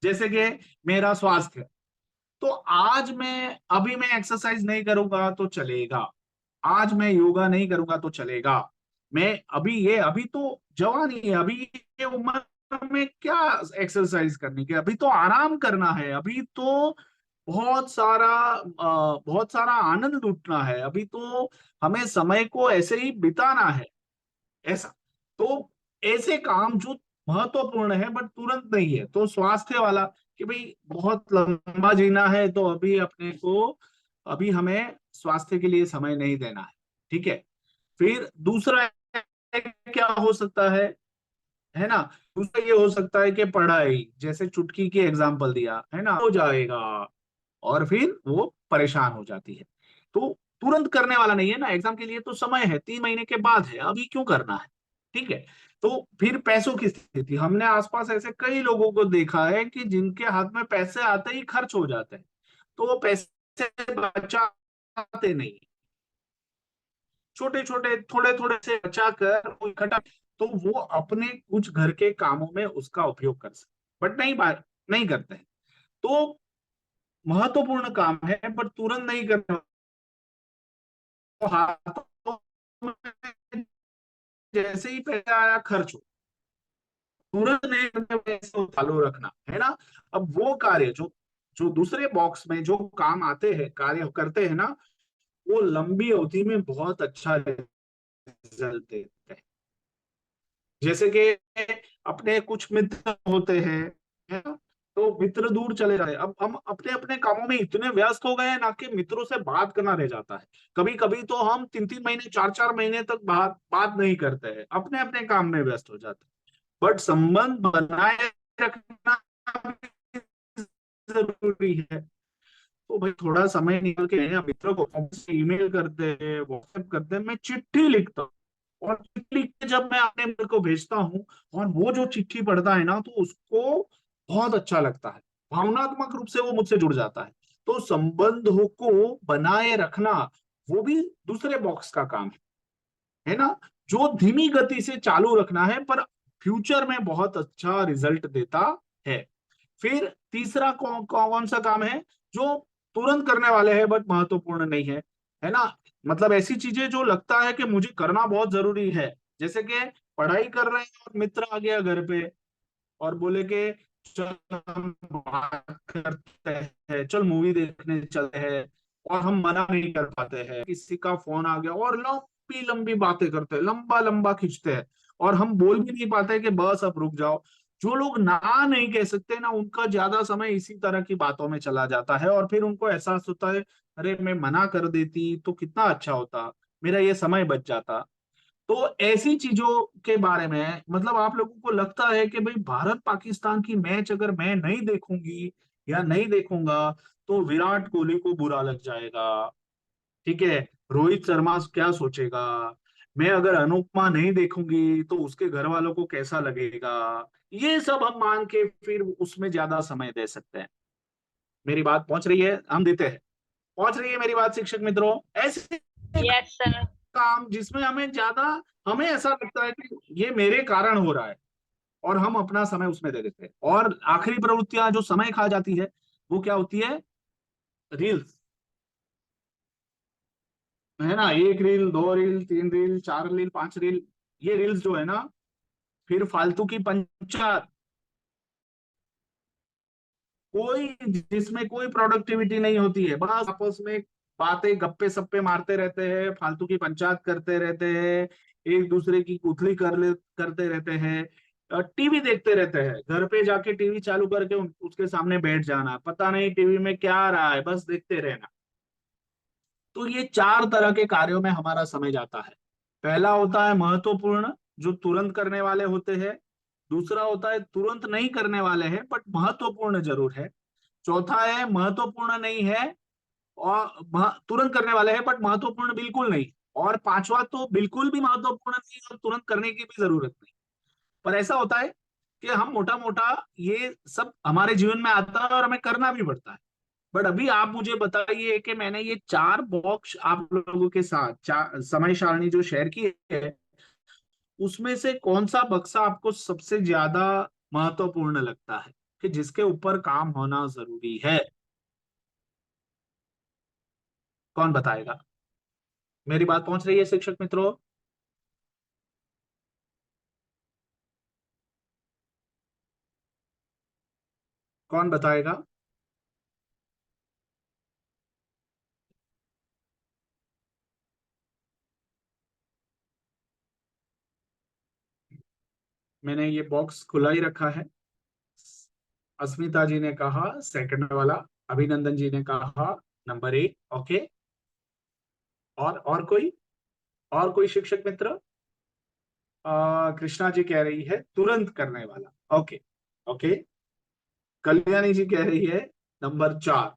जैसे कि मेरा स्वास्थ्य, तो अभी मैं एक्सरसाइज नहीं करूंगा तो चलेगा, आज मैं योगा नहीं करूंगा तो चलेगा। मैं अभी तो जवानी है, अभी ये उम्र में क्या एक्सरसाइज करने की, अभी तो आराम करना है, अभी तो बहुत सारा आनंद लूटना है, अभी तो हमें समय को ऐसे ही बिताना है, ऐसा। तो ऐसे काम जो महत्वपूर्ण है बट तुरंत नहीं है, तो स्वास्थ्य वाला कि भाई बहुत लंबा जीना है तो अभी हमें स्वास्थ्य के लिए समय नहीं देना है, ठीक है। फिर दूसरा क्या हो सकता है ना। दूसरा ये हो सकता है कि पढ़ाई, जैसे चुटकी की एग्जाम्पल दिया है ना, हो जाएगा और फिर वो परेशान हो जाती है। तो तुरंत करने वाला नहीं है ना, एग्जाम के लिए तो समय है, 3 महीने के बाद है, अभी क्यों करना है, ठीक है। तो फिर पैसों की स्थिति, हमने आसपास ऐसे कई लोगों को देखा है कि जिनके हाथ में पैसे आते ही खर्च हो जाते हैं, तो वो पैसे बचाते नहीं, छोटे छोटे थोड़े थोड़े से बचा कर वो इकट्ठा, तो वो अपने कुछ घर के कामों में उसका उपयोग कर सकते, बट नहीं करते हैं। तो महत्वपूर्ण काम है पर तुरंत नहीं करना, तो हाथों में जैसे ही पैसा आया खर्च हो, तुरंत नहीं करना, पैसे चालू रखना, है ना। अब वो कार्य जो जो दूसरे बॉक्स में जो काम आते हैं, कार्य करते हैं ना, वो लंबी अवधि में बहुत अच्छा रिजल्ट देते हैं। जैसे कि अपने कुछ मित्र होते हैं, है ना, तो मित्र दूर चले जाए, अब हम अपने अपने कामों में इतने व्यस्त हो गए हैं ना कि मित्रों से बात करना रह जाता है। कभी कभी तो हम 3-3 महीने 4-4 महीने तक बात नहीं करते हैं, अपने अपने काम में व्यस्त हो जाते हैं। बट संबंध बनाए रखना भी जरूरी है। तो भाई थोड़ा समय निकल के मित्रों को ईमेल करते हैं, व्हाट्सएप करते हैं, मैं चिट्ठी लिखता हूँ, और चिट्ठी लिख के जब मैं अपने मित्र को भेजता हूँ और वो जो चिट्ठी पढ़ता है ना, तो उसको बहुत अच्छा लगता है, भावनात्मक रूप से वो मुझसे जुड़ जाता है। तो संबंधों को बनाए रखना वो भी दूसरे बॉक्स का काम है ना, जो धीमी गति से चालू रखना है पर फ्यूचर में बहुत अच्छा रिजल्ट देता है। फिर तीसरा कौन सा काम है जो तुरंत करने वाले हैं बट महत्वपूर्ण नहीं है, है ना, मतलब ऐसी चीजें जो लगता है कि मुझे करना बहुत जरूरी है, जैसे कि पढ़ाई कर रहे हैं और मित्र आ गया घर पे और बोले कि चल हम बात करते हैं, चल मूवी देखने चलते हैं, और हम मना नहीं कर पाते हैं, किसी का फोन आ गया और लंबी लंबी बातें करते हैं, लंबा लंबा खींचते हैं, और हम बोल भी नहीं पाते कि बस अब रुक जाओ। जो लोग ना नहीं कह सकते ना, उनका ज्यादा समय इसी तरह की बातों में चला जाता है, और फिर उनको एहसास होता है अरे मैं मना कर देती तो कितना अच्छा होता, मेरा ये समय बच जाता। तो ऐसी चीजों के बारे में मतलब आप लोगों को लगता है कि भाई भारत पाकिस्तान की मैच अगर मैं नहीं देखूंगी या नहीं देखूंगा तो विराट कोहली को बुरा लग जाएगा, ठीक है, रोहित शर्मा क्या सोचेगा, मैं अगर अनुपमा नहीं देखूंगी तो उसके घर वालों को कैसा लगेगा, ये सब हम मान के फिर उसमें ज्यादा समय दे सकते हैं। मेरी बात पहुंच रही है, हम देते हैं, पहुंच रही है मेरी बात शिक्षक मित्रों? ऐसे यस सर। काम जिसमें हमें ऐसा लगता है कि ये मेरे कारण हो रहा है, और हम अपना समय उसमें दे देते हैं। और आखिरी प्रवृत्तियां जो समय खा जाती है वो क्या होती है? रील्स, है ना, एक रील, दो रील, तीन रील, चार रील, पांच रील, ये रील्स जो है ना, फिर फालतू की पंचायत, कोई जिसमें कोई प्रोडक्टिविटी नहीं होती है, बस आपस में बातें गप्पे सप्पे मारते रहते हैं, फालतू की पंचायत करते रहते हैं, एक दूसरे की कुथली करते रहते हैं, टीवी देखते रहते हैं, घर पे जाके टीवी चालू करके उसके सामने बैठ जाना, पता नहीं टीवी में क्या आ रहा है, बस देखते रहना। तो ये चार तरह के कार्यों में हमारा समय जाता है। पहला होता है महत्वपूर्ण, जो तुरंत करने वाले होते हैं। दूसरा होता है तुरंत नहीं करने वाले हैं बट महत्वपूर्ण जरूर है। चौथा है महत्वपूर्ण नहीं है और तुरंत करने वाले हैं बट महत्वपूर्ण बिल्कुल नहीं। और पांचवा तो बिल्कुल भी महत्वपूर्ण नहीं और तुरंत करने की भी जरूरत नहीं। पर ऐसा होता है कि हम मोटा मोटा ये सब हमारे जीवन में आता है और हमें करना भी पड़ता है। बट अभी आप मुझे बताइए कि मैंने ये चार बॉक्स आप लोगों के साथ समय सारणी जो शेयर की है, उसमें से कौन सा बक्सा आपको सबसे ज्यादा महत्वपूर्ण लगता है कि जिसके ऊपर काम होना जरूरी है? कौन बताएगा? मेरी बात पहुंच रही है शिक्षक मित्रों? कौन बताएगा? मैंने ये बॉक्स खुला ही रखा है। अस्मिता जी ने कहा सेकंड वाला, अभिनंदन जी ने कहा नंबर 1, ओके। और कोई शिक्षक मित्र? कृष्णा जी कह रही है तुरंत करने वाला, ओके ओके। कल्याणी जी कह रही है नंबर 4।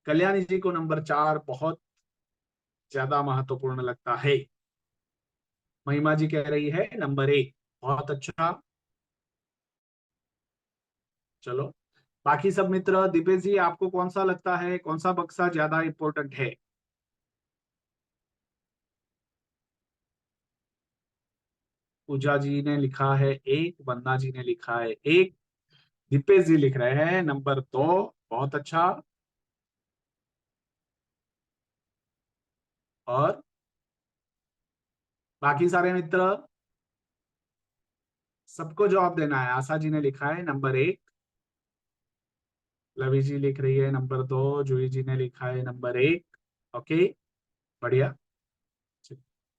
कल्याणी जी को नंबर 4 बहुत ज्यादा महत्वपूर्ण लगता है। महिमा जी कह रही है नंबर 1, बहुत अच्छा। चलो बाकी सब मित्र, दीपेश जी आपको कौन सा लगता है, कौन सा बक्सा ज्यादा इंपॉर्टेंट है? पूजा जी ने लिखा है 1, वंदना जी ने लिखा है 1, दीपेश जी लिख रहे हैं नंबर 2, बहुत अच्छा। और बाकी सारे मित्र, सबको जवाब देना है। आशा जी ने लिखा है नंबर 1, लवी जी लिख रही है नंबर 2, जूही जी ने लिखा है नंबर 1, ओके, बढ़िया,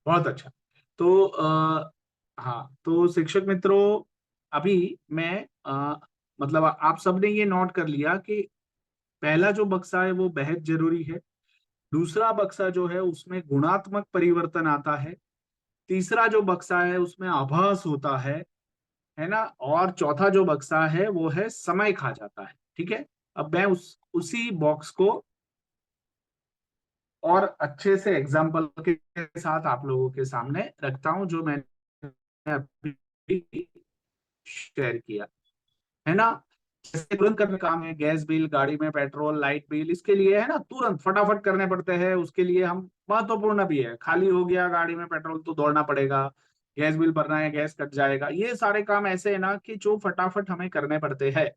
बहुत अच्छा। तो हाँ, तो शिक्षक मित्रों, अभी मैं मतलब आप सबने ये नोट कर लिया कि पहला जो बक्सा है वो बेहद जरूरी है। दूसरा बक्सा जो है उसमें गुणात्मक परिवर्तन आता है। तीसरा जो बक्सा है उसमें आभास होता है ना। और चौथा जो बक्सा है वो है समय खा जाता है, ठीक है। अब मैं उसी बॉक्स को और अच्छे से एग्जाम्पल के साथ आप लोगों के सामने रखता हूं, जो मैंने अभी शेयर किया है ना। जैसे तुरंत करने काम है, गैस बिल, गाड़ी में पेट्रोल, लाइट बिल, इसके लिए है ना तुरंत फटाफट करने पड़ते हैं। उसके लिए हम महत्वपूर्ण भी है, खाली हो गया गाड़ी में पेट्रोल तो दौड़ना पड़ेगा, गैस बिल भरना है, गैस कट जाएगा, ये सारे काम ऐसे है ना कि जो फटाफट हमें करने पड़ते हैं,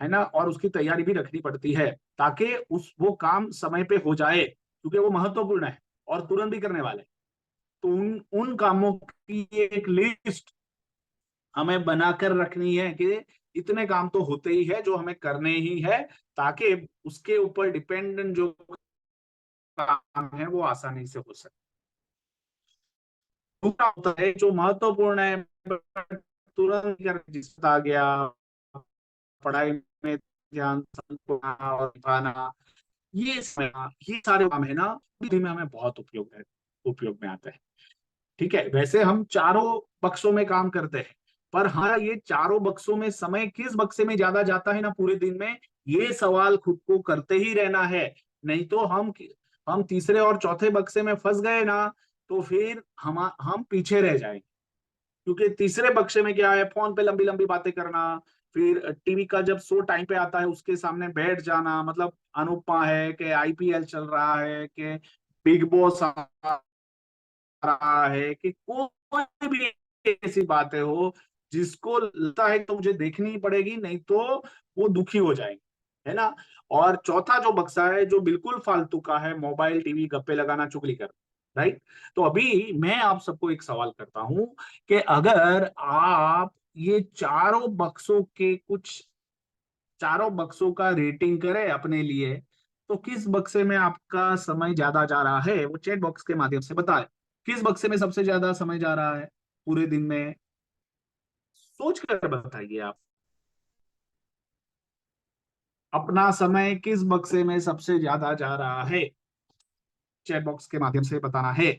है ना। और उसकी तैयारी भी रखनी पड़ती है ताकि वो काम समय पे हो जाए, क्योंकि वो महत्वपूर्ण है और तुरंत भी करने वाले। तो उन उन कामों की एक लिस्ट हमें बनाकर रखनी है कि इतने काम तो होते ही है जो हमें करने ही है, ताकि उसके ऊपर डिपेंडेंट जो काम है वो आसानी से हो सके। दूसरा होता है जो महत्वपूर्ण है तुरंत जिसमें आ गया, पढ़ाई में ध्यान और निभाना, ये सारे काम है ना, में हमें बहुत उपयोग में आता है। ठीक है, वैसे हम चारों बक्सों में काम करते हैं, पर हाँ ये चारों बक्सों में समय किस बक्से में ज्यादा जाता है ना पूरे दिन में, ये सवाल खुद को करते ही रहना है। नहीं तो हम तीसरे और चौथे बक्से में फंस गए ना, तो फिर हम पीछे रह जाएंगे। क्योंकि तीसरे बक्से में क्या है, फोन पे लंबी लंबी बातें करना, फिर टीवी का जब शो टाइम पे आता है उसके सामने बैठ जाना, मतलब अनुपमा है कि आईपीएल चल रहा है कि बिग बॉस रहा है कि कोई भी ऐसी बातें हो जिसको लगता है तो मुझे देखनी ही पड़ेगी, नहीं तो वो दुखी हो जाएंगे, है ना। और चौथा जो बक्सा है जो बिल्कुल फालतू का है, मोबाइल, टीवी, गप्पे लगाना, चुगली करना, राइट। तो अभी मैं आप सबको एक सवाल करता हूं कि अगर आप ये चारों बक्सों का रेटिंग करें अपने लिए, तो किस बक्से में आपका समय ज्यादा जा रहा है वो चैट बॉक्स के माध्यम से बताएं। किस बक्से में सबसे ज्यादा समय जा रहा है पूरे दिन में, सोच कर बताइए आप। अपना समय किस बक्से में सबसे ज्यादा जा रहा है, चैट बॉक्स के माध्यम से बताना है।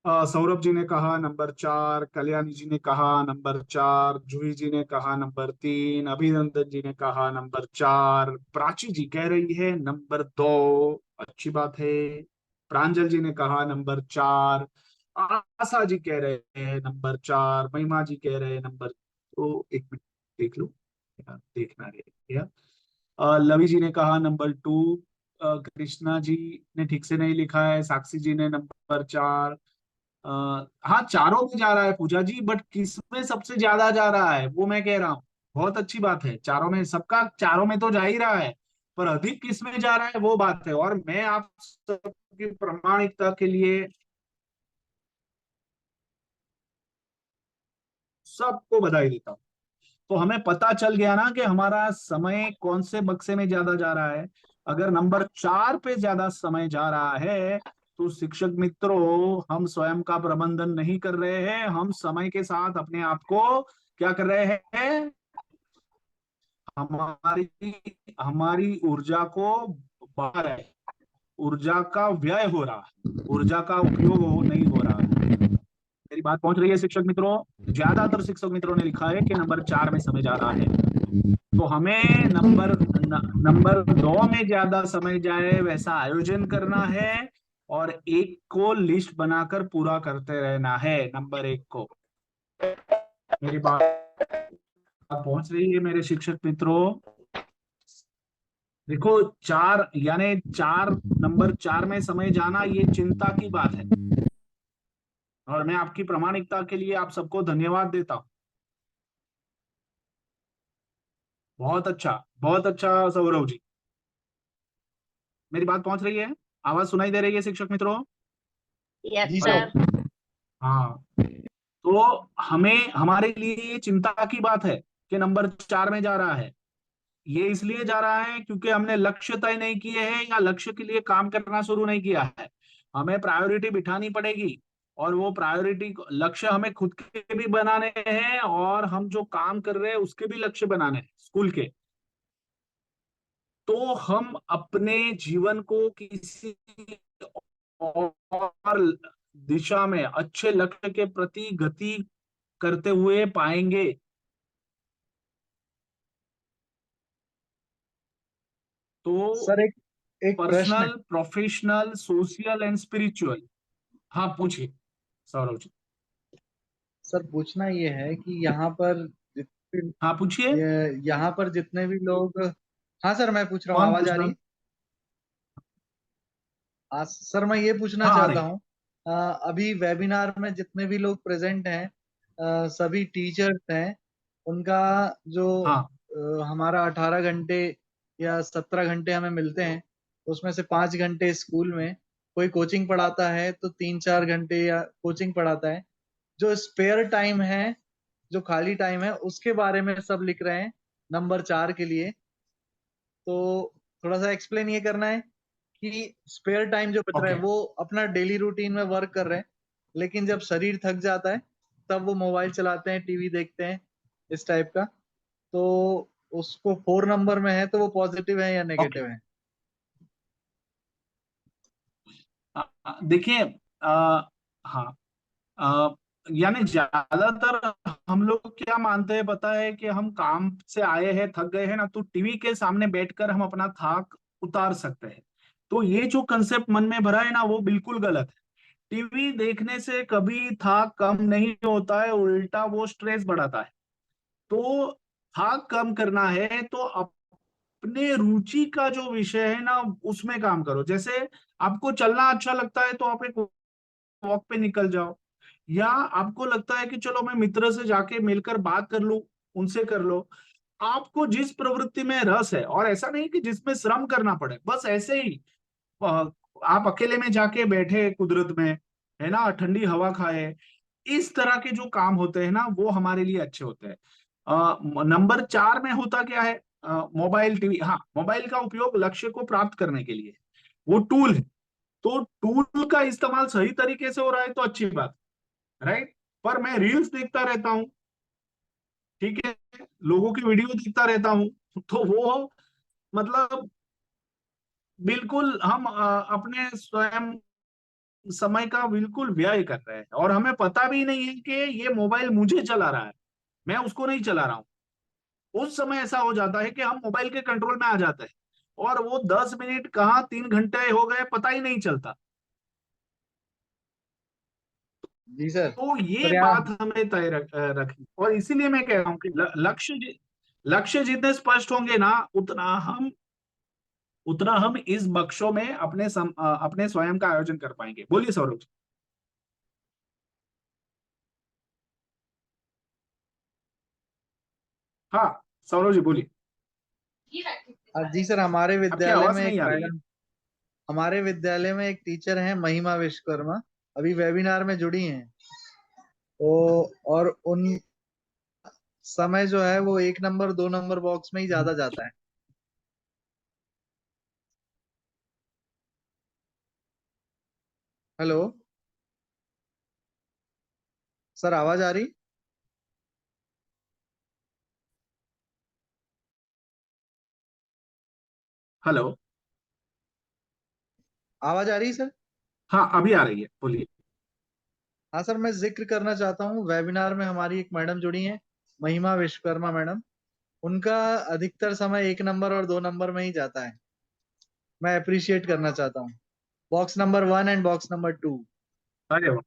सौरभ जी ने कहा नंबर 4, कल्याणी जी ने कहा नंबर 4, जूही जी ने कहा नंबर 3, अभिनंदन जी ने कहा नंबर 4, प्राची जी कह रही है नंबर 2, अच्छी बात है। प्रांजल जी ने कहा नंबर 4, आशा जी कह रहे हैं नंबर 4, महिमा जी कह रहे हैं नंबर, तो एक मिनट देख लो, देखना रह गया। लवी जी ने कहा नंबर 2, कृष्णा जी ने ठीक से नहीं लिखा है, साक्षी जी ने नंबर 4। हाँ चारों में जा रहा है पूजा जी, बट किस में सबसे ज्यादा जा रहा है वो मैं कह रहा हूँ। बहुत अच्छी बात है, चारों में, सबका चारों में तो जा ही रहा है, पर अधिक किस में जा रहा है वो बात है। और मैं आप सबकी प्रामाणिकता के लिए सबको बधाई देता हूँ। तो हमें पता चल गया ना कि हमारा समय कौन से बक्से में ज्यादा जा रहा है। अगर नंबर 4 पे ज्यादा समय जा रहा है तो शिक्षक मित्रों, हम स्वयं का प्रबंधन नहीं कर रहे हैं, हम समय के साथ अपने आप को क्या कर रहे हैं, हमारी हमारी ऊर्जा को बढ़ा रहे हैं। ऊर्जा का व्यय हो रहा है, ऊर्जा का उपयोग नहीं हो रहा है। मेरी बात पहुंच रही है शिक्षक मित्रों। ज्यादातर शिक्षक मित्रों ने लिखा है कि नंबर 4 में समय जा रहा है, तो हमें नंबर 2 में ज्यादा समय जाए वैसा आयोजन करना है, और एक को लिस्ट बनाकर पूरा करते रहना है, नंबर 1 को। मेरी बात पहुंच रही है मेरे शिक्षक मित्रों। देखो, नंबर 4 में समय जाना ये चिंता की बात है, और मैं आपकी प्रामाणिकता के लिए आप सबको धन्यवाद देता हूं। बहुत अच्छा सौरभ जी। मेरी बात पहुंच रही है, आवाज सुनाई दे रही है शिक्षक मित्रों? यस जी सर। सर। हाँ, तो हमें, हमारे लिए ये चिंता की बात है कि नंबर 4 में जा रहा है। ये इसलिए जा रहा है क्योंकि हमने लक्ष्य तय नहीं किए हैं या लक्ष्य के लिए काम करना शुरू नहीं किया है। हमें प्रायोरिटी बिठानी पड़ेगी, और वो प्रायोरिटी लक्ष्य हमें खुद के भी बनाने हैं, और हम जो काम कर रहे हैं उसके भी लक्ष्य बनाने हैं स्कूल के। तो हम अपने जीवन को किसी और दिशा में अच्छे लक्ष्य के प्रति गति करते हुए पाएंगे। तो सर एक एक प्रश्न personal, professional, social and spiritual. हाँ पूछिए सौरभ जी। सर पूछना ये है कि यहाँ पर हाँ पूछिए। यहाँ पर जितने भी लोग, हाँ सर मैं पूछ रहा हूँ, कौन आवाज पूछ आ रहा रही है? है? हाँ सर मैं ये पूछना हाँ आ चाहता रही। हूँ, अभी वेबिनार में जितने भी लोग प्रेजेंट हैं, सभी टीचर्स हैं, उनका जो हाँ हमारा 18 घंटे या 17 घंटे हमें मिलते हैं, उसमें से 5 घंटे स्कूल में कोई कोचिंग पढ़ाता है, तो 3-4 घंटे या कोचिंग पढ़ाता है। जो स्पेयर टाइम है, जो खाली टाइम है, उसके बारे में सब लिख रहे हैं नंबर 4 के लिए। तो थोड़ा सा एक्सप्लेन ये करना है कि स्पेयर टाइम जो बच रहा है ओके। वो अपना डेली रूटीन में वर्क कर रहे हैं, लेकिन जब शरीर थक जाता है तब वो मोबाइल चलाते हैं, टीवी देखते हैं, इस टाइप का। तो उसको 4 नंबर में है, तो वो पॉजिटिव है या ओके नेगेटिव है? देखिए, हाँ, यानी ज्यादातर हम लोग क्या मानते हैं पता है कि हम काम से आए हैं, थक गए हैं ना, तो टीवी के सामने बैठकर हम अपना थक उतार सकते हैं। तो ये जो कंसेप्ट मन में भरा है ना, वो बिल्कुल गलत है। टीवी देखने से कभी थक कम नहीं होता है, उल्टा वो स्ट्रेस बढ़ाता है। तो थक कम करना है तो अपने रुचि का जो विषय है ना, उसमें काम करो। जैसे आपको चलना अच्छा लगता है तो आप एक वॉक पे निकल जाओ, या आपको लगता है कि चलो मैं मित्र से जाके मिलकर बात कर लूं, उनसे कर लो। आपको जिस प्रवृत्ति में रस है, और ऐसा नहीं कि जिसमें श्रम करना पड़े, बस ऐसे ही अ, आप अकेले में जाके बैठे कुदरत में, है ना, ठंडी हवा खाए, इस तरह के जो काम होते हैं ना, वो हमारे लिए अच्छे होते हैं। नंबर 4 में होता क्या है? Mobile, TV. हाँ, मोबाइल का उपयोग लक्ष्य को प्राप्त करने के लिए, वो टूल है। तो टूल का इस्तेमाल सही तरीके से हो रहा है तो अच्छी बात, राइट। पर मैं रील्स देखता रहता हूँ, ठीक है, लोगों की वीडियो देखता रहता हूँ, तो वो मतलब बिल्कुल हम अपने स्वयं समय का बिल्कुल व्यय कर रहे हैं, और हमें पता भी नहीं है कि ये मोबाइल मुझे चला रहा है, मैं उसको नहीं चला रहा हूँ। उस समय ऐसा हो जाता है कि हम मोबाइल के कंट्रोल में आ जाते हैं, और वो 10 मिनट कहाँ 3 घंटे हो गए पता ही नहीं चलता। जी सर। तो ये सर यहाँ, बात हमें तय रखनी, और इसीलिए मैं कह रहा हूँ कि लक्ष्य जितने स्पष्ट होंगे ना, उतना हम इस बक्सों में अपने स्वयं का आयोजन कर पाएंगे। बोलिए सौरभ जी। हाँ सौरभ जी बोलिए। जी सर, हमारे आपकी विद्यालय आवाज में एक नहीं आ रही है। मैडम, हमारे विद्यालय में एक टीचर हैं महिमा विश्वकर्मा, अभी वेबिनार में जुड़ी हैं। और उन समय जो है वो 1 नंबर 2 नंबर बॉक्स में ही ज्यादा जाता है। हेलो सर, आवाज आ रही? हेलो। आवाज आ रही सर? हाँ अभी आ रही है, बोलिए। हाँ सर, मैं जिक्र करना चाहता हूँ, वेबिनार में हमारी एक मैडम जुड़ी हैं, महिमा विश्वकर्मा मैडम। उनका अधिकतर समय 1 नंबर और 2 नंबर में ही जाता है। मैं अप्रिशिएट करना चाहता हूँ, box number 1 and box number 2। अरे वाह,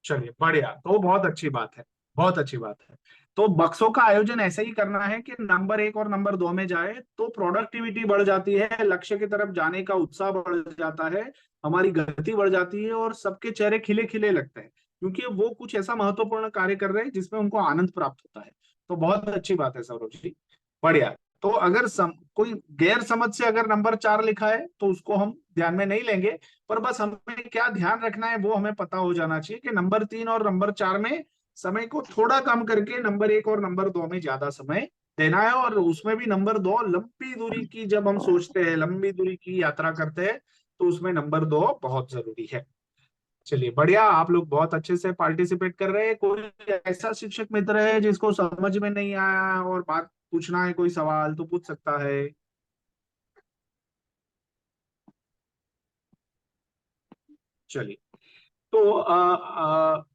चलिए बढ़िया, तो बहुत अच्छी बात है, बहुत अच्छी बात है। तो बक्सों का आयोजन ऐसे ही करना है कि नंबर 1 और नंबर 2 में जाए, तो प्रोडक्टिविटी बढ़ जाती है, लक्ष्य की तरफ जाने का उत्साह बढ़ जाता है, हमारी गति बढ़ जाती है, और सबके चेहरे खिले खिले लगते हैं, क्योंकि वो कुछ ऐसा महत्वपूर्ण कार्य कर रहे हैं जिसमें उनको आनंद प्राप्त होता है। तो बहुत अच्छी बात है सौरभ जी, बढ़िया। तो अगर कोई गैर समझ से अगर नंबर 4 लिखा है तो उसको हम ध्यान में नहीं लेंगे, पर बस हमें क्या ध्यान रखना है वो हमें पता हो जाना चाहिए कि नंबर 3 और नंबर 4 में समय को थोड़ा कम करके नंबर 1 और नंबर 2 में ज्यादा समय देना है। और उसमें भी नंबर 2, लंबी दूरी की जब हम सोचते हैं, लंबी दूरी की यात्रा करते हैं, तो उसमें नंबर 2 बहुत जरूरी है। चलिए बढ़िया, आप लोग बहुत अच्छे से पार्टिसिपेट कर रहे हैं। कोई ऐसा शिक्षक मित्र है जिसको समझ में नहीं आया और बात पूछना है, कोई सवाल तो पूछ सकता है। चलिए, तो हाँ,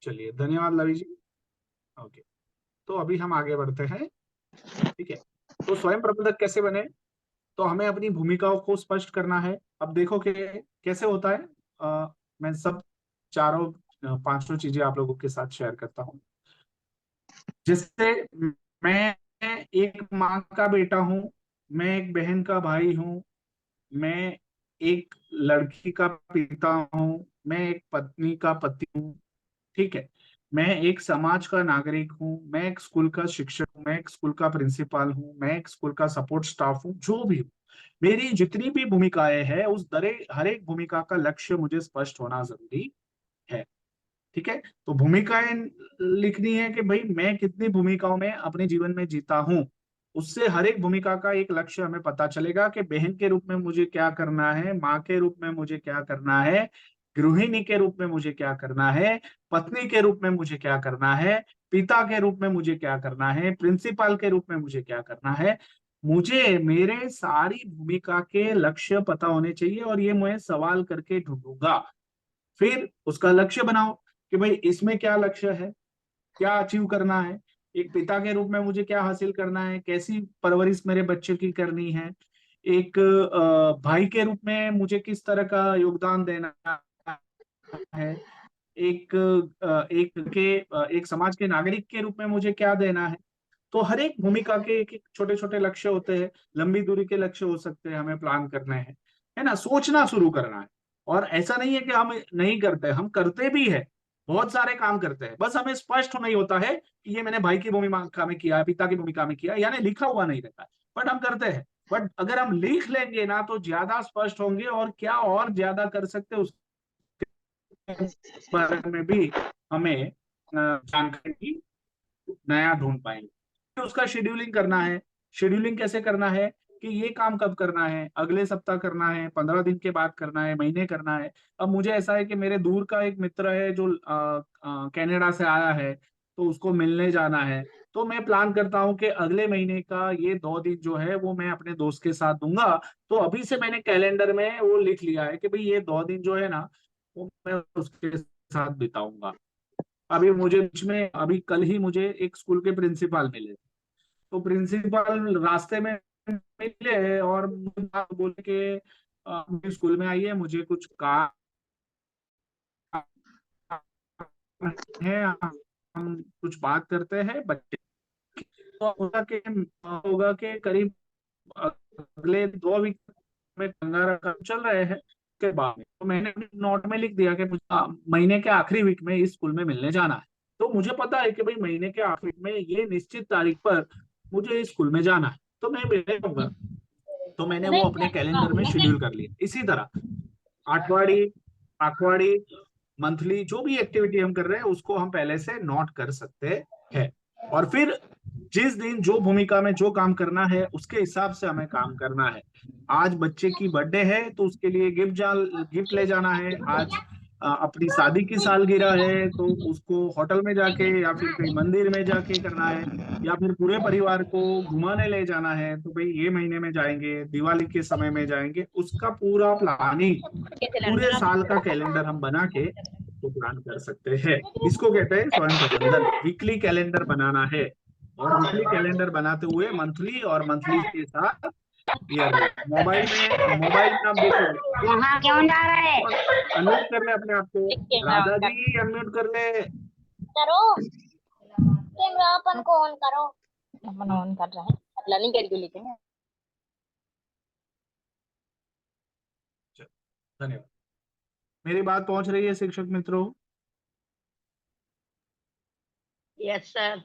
चलिए धन्यवाद लवी जी। ओके, तो अभी हम आगे बढ़ते हैं। ठीक है। तो स्वयं प्रबंधक कैसे बने, तो हमें अपनी भूमिकाओं को स्पष्ट करना है। अब देखो कि कैसे होता है, मैं सब चारों पांचों चीजें आप लोगों के साथ शेयर करता हूँ। जैसे मैं एक माँ का बेटा हूँ, मैं एक बहन का भाई हूँ, मैं एक लड़की का पिता हूँ, मैं एक पत्नी का पति हूँ, ठीक है। मैं एक समाज का नागरिक हूँ, मैं एक स्कूल का शिक्षक हूँ, मैं एक स्कूल का प्रिंसिपल हूँ, मैं एक स्कूल का सपोर्ट स्टाफ हूँ, जो भी हूँ, मेरी जितनी भी भूमिकाएं हैं उस हर एक भूमिका का लक्ष्य मुझे स्पष्ट होना जरूरी है, ठीक है। तो भूमिकाएं लिखनी है कि भाई मैं कितनी भूमिकाओं में अपने जीवन में जीता हूं, उससे हर एक भूमिका का एक लक्ष्य हमें पता चलेगा कि बहन के रूप में मुझे क्या करना है, माँ के रूप में मुझे क्या करना है, गृहिणी के रूप में मुझे क्या करना है, पत्नी के रूप में मुझे क्या करना है, पिता के रूप में मुझे क्या करना है, प्रिंसिपल के रूप में मुझे क्या करना है। मुझे मेरे सारी भूमिका के लक्ष्य पता होने चाहिए और ये मैं सवाल करके ढूंढूंगा। फिर उसका लक्ष्य बनाओ कि भाई इसमें क्या लक्ष्य है, क्या अचीव करना है, एक पिता के रूप में मुझे क्या हासिल करना है, कैसी परवरिश मेरे बच्चे की करनी है, एक भाई के रूप में मुझे किस तरह का योगदान देना है, एक समाज के नागरिक के रूप में मुझे क्या देना है। तो हर एक भूमिका के एक छोटे छोटे लक्ष्य होते हैं, लंबी दूरी के लक्ष्य हो सकते हैं, हमें प्लान करने हैं, है ना, सोचना शुरू करना है। और ऐसा नहीं है कि हम नहीं करते, हम करते भी है, बहुत सारे काम करते हैं, बस हमें स्पष्ट नहीं होता है कि ये मैंने भाई की भूमिका में किया, पिता की भूमिका में किया, यानी लिखा हुआ नहीं रहता है, बट हम करते हैं। बट अगर हम लिख लेंगे ना तो ज्यादा स्पष्ट होंगे और क्या और ज्यादा कर सकते हैं उस बारे में भी हमें जानकारी नया ढूंढ पाएंगे। तो उसका शेड्यूलिंग करना है। शेड्यूलिंग कैसे करना है कि ये काम कब करना है, अगले सप्ताह करना है, 15 दिन के बाद करना है, महीने करना है। अब मुझे ऐसा है कि मेरे दूर का एक मित्र है जो कनाडा से आया है, तो उसको मिलने जाना है। तो मैं प्लान करता हूँ कि अगले महीने का ये 2 दिन जो है वो मैं अपने दोस्त के साथ दूंगा। तो अभी से मैंने कैलेंडर में वो लिख लिया है कि भाई ये 2 दिन जो है ना वो मैं उसके साथ बिताऊंगा। अभी मुझे बीच में अभी कल ही मुझे एक स्कूल के प्रिंसिपल मिले, तो प्रिंसिपल रास्ते में मिले और मुझे बात बोले कि मुझे स्कूल में आइए, मुझे कुछ काम है, हम कुछ बात करते हैं बच्चे। तो होगा कि करीब अगले 2 वीक में कंगारा काम चल रहे हैं के बाद में। तो मैंने नोट में लिख दिया कि मुझे महीने के आखिरी वीक में इस स्कूल में मिलने जाना है। तो मुझे पता है कि भाई महीने के आखिरी में ये निश्चित तारीख पर मुझे इस स्कूल में जाना है, तो मैं मिलने जाऊंगा। तो मैंने वो अपने कैलेंडर में शेड्यूल कर लिया। इसी तरह आठवाड़ी आठवाड़ी मंथली जो भी एक्टिविटी हम कर रहे हैं उसको हम पहले से नोट कर सकते हैं। और फिर जिस दिन जो भूमिका में जो काम करना है उसके हिसाब से हमें काम करना है। आज बच्चे की बर्थडे है तो उसके लिए गिफ्ट ले जाना है। आज अपनी शादी की सालगिरह है तो उसको होटल में जाके या फिर कहीं मंदिर में जाके करना है, या फिर पूरे परिवार को घुमाने ले जाना है तो भाई ये महीने में जाएंगे, दिवाली के समय में जाएंगे। उसका पूरा प्लानिंग पूरे साल का कैलेंडर हम बना के तो प्लान कर सकते हैं। इसको कहते हैं स्वयं प्रबंधन। वीकली कैलेंडर बनाना है और वीकली कैलेंडर बनाते हुए मंथली और मंथली के साथ ईयरली। मोबाइल में आप देखोगे, यहाँ क्यों जा रहा है? अनम्यूट कर ले अपने आप को, राधा जी अनम्यूट कर ले। करो, कैमरा अपन को ऑन करो। अपन ऑन कर रहे हैं, लर्निंग करके हैं। धन्यवाद। मेरी बात पहुंच रही है शिक्षक मित्रों? Yes sir.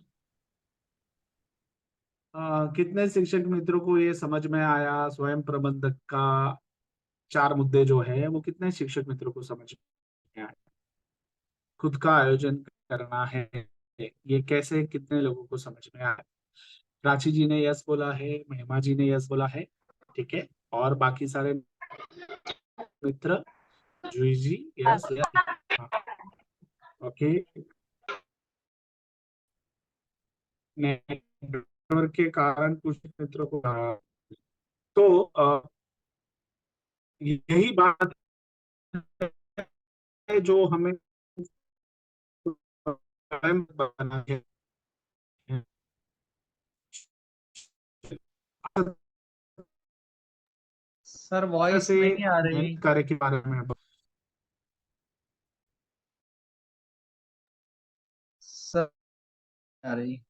कितने शिक्षक मित्रों को ये समझ में आया? स्वयं प्रबंधक का 4 मुद्दे जो है वो कितने शिक्षक मित्रों को समझ में आया? खुद का आयोजन करना है, ये कैसे कितने लोगों को समझ में आया? प्राची जी ने यस बोला है, महिमा जी ने यस बोला है, ठीक है। और बाकी सारे मित्र, जूही जी यस यस, ओके। नेटवर्क के कारण कुछ मित्रों को तो यही बात है जो हमें बना है। सर वॉइस से नहीं आ रही। मेहनत कार्य के बारे में सर आ रही।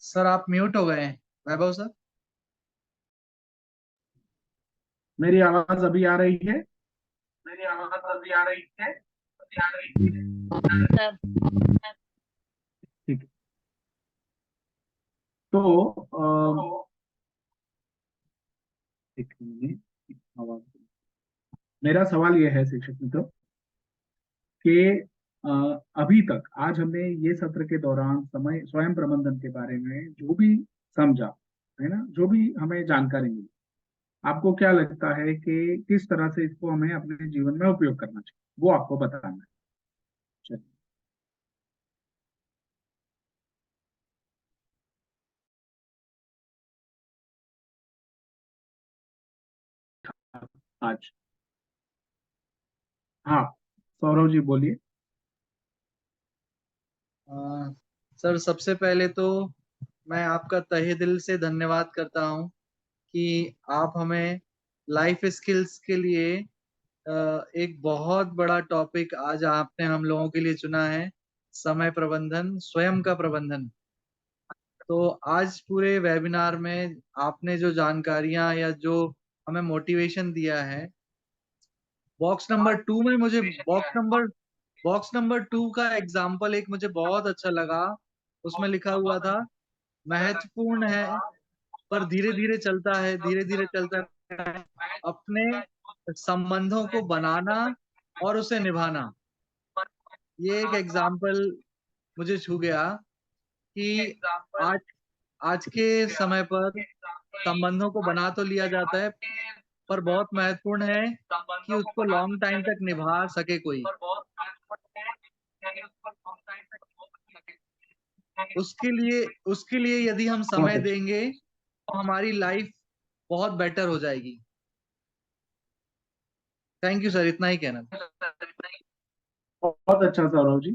सर आप म्यूट हो गए हैं वैभव सर। मेरी आवाज अभी आ रही है? मेरी आवाज अभी आ रही है? अभी आ रही है? ठीक है। तो एक मिनट, आवाज। मेरा सवाल यह है शिक्षक मित्रों कि अ, अभी तक आज हमने ये सत्र के दौरान समय स्वयं प्रबंधन के बारे में जो भी समझा है ना, जो भी हमें जानकारी मिली, आपको क्या लगता है कि किस तरह से इसको हमें अपने जीवन में उपयोग करना चाहिए, वो आपको बताना है। चलिए। आज हाँ, सौरभ जी बोलिए। सर सबसे पहले तो मैं आपका तहे दिल से धन्यवाद करता हूं कि आप हमें लाइफ स्किल्स के लिए एक बहुत बड़ा टॉपिक आज आपने हम लोगों के लिए चुना है, समय प्रबंधन, स्वयं का प्रबंधन। तो आज पूरे वेबिनार में आपने जो जानकारियां या जो हमें मोटिवेशन दिया है, बॉक्स नंबर 2 में मुझे बॉक्स नंबर 2 का एग्जाम्पल एक मुझे बहुत अच्छा लगा। उसमें लिखा हुआ था, महत्वपूर्ण है पर धीरे धीरे चलता है, धीरे धीरे चलता है, अपने संबंधों को बनाना और उसे निभाना। ये एक एग्जाम्पल मुझे छू गया कि आज आज के समय पर संबंधों को बना तो लिया जाता है, पर बहुत महत्वपूर्ण है कि उसको लॉन्ग टाइम तक निभा सके कोई। उसके लिए यदि हम समय देंगे तो हमारी लाइफ बहुत बेटर हो जाएगी। थैंक यू सर, इतना ही कहना। बहुत अच्छा सौरभ जी।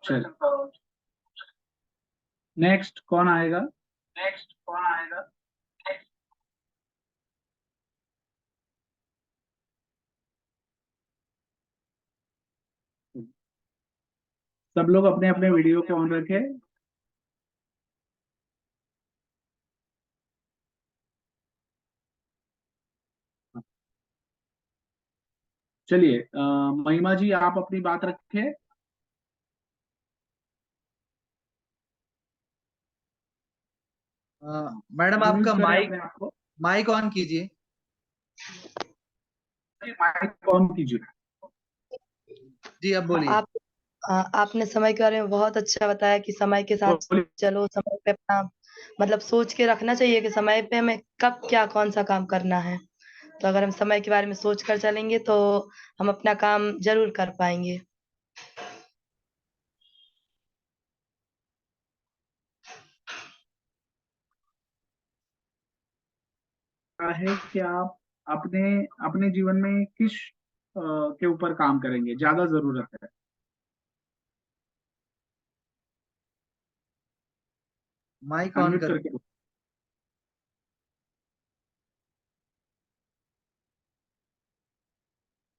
चलिए, नेक्स्ट कौन आएगा? नेक्स्ट कौन आएगा? सब लोग अपने अपने वीडियो को ऑन रखें। चलिए, महिमा जी आप अपनी बात रखें। मैडम आपका Unmute करें माइक अपने आप को। माइक ऑन कीजिए। माइक ऑन कीजिए। जी अब बोलिए। आपने समय के बारे में बहुत अच्छा बताया कि समय के साथ चलो, समय पे अपना मतलब सोच के रखना चाहिए कि समय पे हमें कब क्या कौन सा काम करना है। तो अगर हम समय के बारे में सोच कर चलेंगे तो हम अपना काम जरूर कर पाएंगे। है कि आप अपने अपने जीवन में किस के ऊपर काम करेंगे, ज्यादा जरूरत है। माइक ऑन अनम्यूट कर। करके।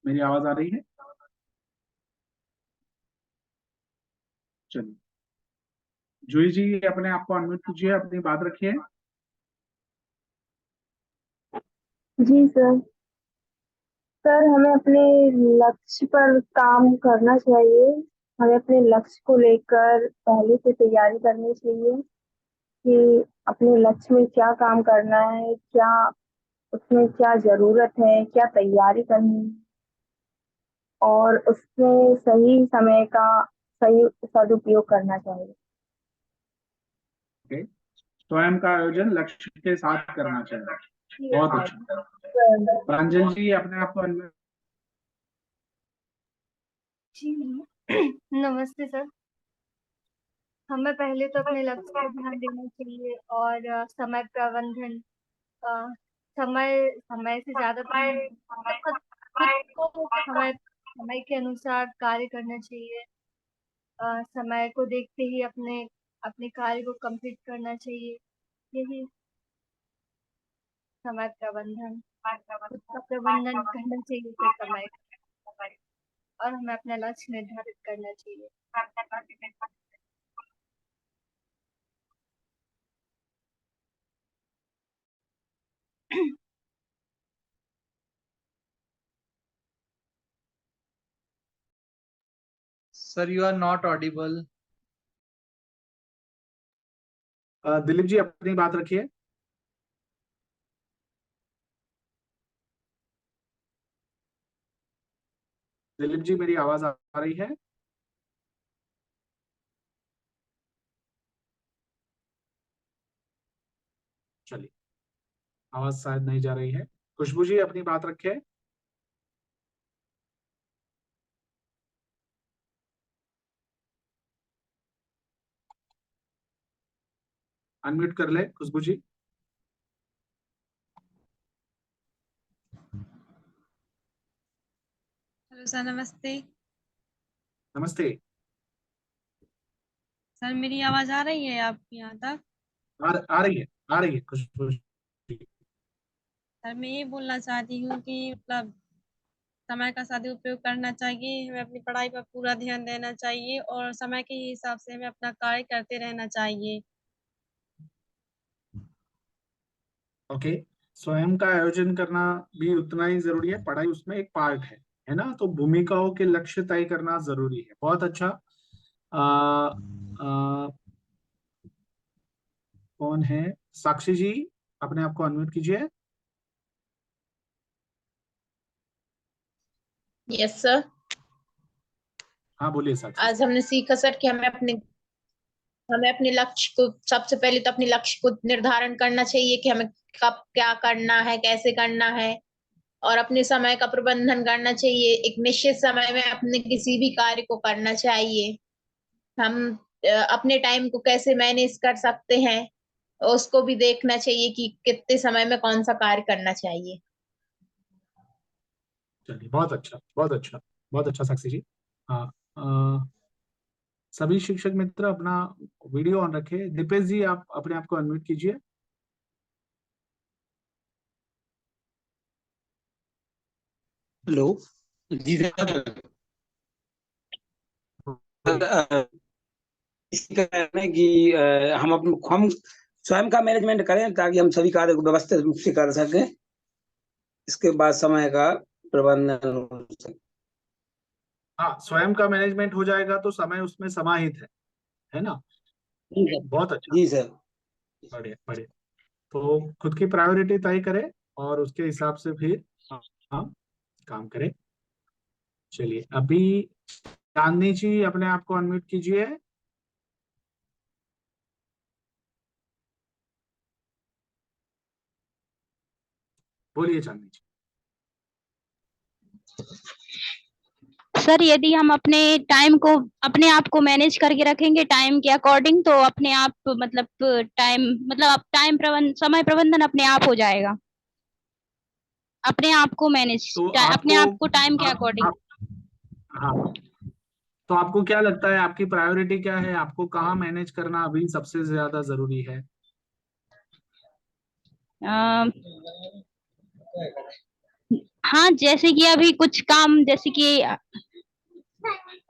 मेरी आवाज आ रही है? चलिए, जूही जी अपने आप को अनम्यूट कीजिए, अपनी बात रखिए। जी सर। सर हमें अपने लक्ष्य पर काम करना चाहिए। हमें अपने लक्ष्य को लेकर पहले से तैयारी करनी चाहिए कि अपने लक्ष्य में क्या काम करना है, क्या उसमें क्या जरूरत है, क्या तैयारी करनी है, और उसमें सही समय का सही सदुपयोग करना चाहिए। स्वयं का आयोजन लक्ष्य के साथ करना चाहिए। बहुत अच्छा। प्रांजल जी अपने आप को unmute- नमस्ते सर। हमें पहले तो अपने लक्ष्य पर ध्यान देना चाहिए और समय प्रबंधन, अ, समय समय से ज्यादा खुद को समय के अनुसार कार्य करना चाहिए। समय को देखते ही अपने अपने कार्य को कंप्लीट करना चाहिए। यही समय प्रबंधन, खुद का प्रबंधन करना चाहिए फिर समय का, और हमें अपना लक्ष्य निर्धारित करना चाहिए। Sir, you are not audible. Dilip ji अपनी बात रखिए। दिलीप जी मेरी आवाज आ रही है? चलिए, आवाज शायद नहीं जा रही है। खुशबू जी अपनी बात रखे। अनम्यूट कर ले खुशबू जी। हेलो सर, नमस्ते। नमस्ते। सर मेरी आवाज आ रही है आपके यहाँ तक? आ रही है खुशबू जी। सर मैं ये बोलना चाहती हूँ कि मतलब समय का सदुपयोग करना चाहिए, हमें अपनी पढ़ाई पर पूरा ध्यान देना चाहिए और समय के हिसाब से हमें अपना कार्य करते रहना चाहिए। ओके, स्वयं का आयोजन करना भी उतना ही जरूरी है, पढ़ाई उसमें एक पार्ट है ना। तो भूमिकाओं के लक्ष्य तय करना जरूरी है। बहुत अच्छा। आ, आ, कौन है? साक्षी जी अपने आप को अनम्यूट कीजिए। Yes sir. हाँ बोलिए साक्षी। आज हमने सीखा सर कि हमें अपने लक्ष्य को, सबसे पहले तो अपने लक्ष्य को निर्धारण करना चाहिए कि हमें कब क्या करना है, कैसे करना है, और अपने समय का प्रबंधन करना चाहिए। एक निश्चित समय में अपने किसी भी कार्य को करना चाहिए। हम अपने टाइम को कैसे मैनेज कर सकते हैं, उसको भी देखना चाहिए कि कितने समय में कौन सा कार्य करना चाहिए। चलिए, बहुत अच्छा बहुत अच्छा बहुत अच्छा साक्षी जी। हाँ, सभी शिक्षक मित्र अपना वीडियो ऑन रखे। दीपेश जी आप अपने आप को अनम्यूट कीजिए। हेलो जी सर। इसी कारण है कि हम स्वयं का मैनेजमेंट करें ताकि हम सभी कार्य को व्यवस्थित रूप से कर सकें। इसके बाद समय का प्रबंधन हो सके। हाँ, स्वयं का मैनेजमेंट हो जाएगा तो समय उसमें समाहित है ना। जी सर। बहुत अच्छा, जी सर। बढ़िया बढ़िया। तो खुद की प्रायोरिटी तय करें और उसके हिसाब से फिर हम काम करें। चलिए, अभी चांदनी जी अपने आप को अनम्यूट कीजिए। बोलिए चांदनी जी। सर यदि हम अपने टाइम को, अपने आप को मैनेज करके रखेंगे टाइम के अकॉर्डिंग, तो अपने आप मतलब टाइम प्रबंधन, समय प्रबंधन अपने आप हो जाएगा। अपने आप को मैनेज, तो अपने आप को टाइम के आप, अकॉर्डिंग। हाँ, तो आपको क्या लगता है, आपकी प्रायोरिटी क्या है? आपको कहाँ मैनेज करना अभी सबसे ज्यादा जरूरी है? हाँ, जैसे कि अभी कुछ काम, जैसे कि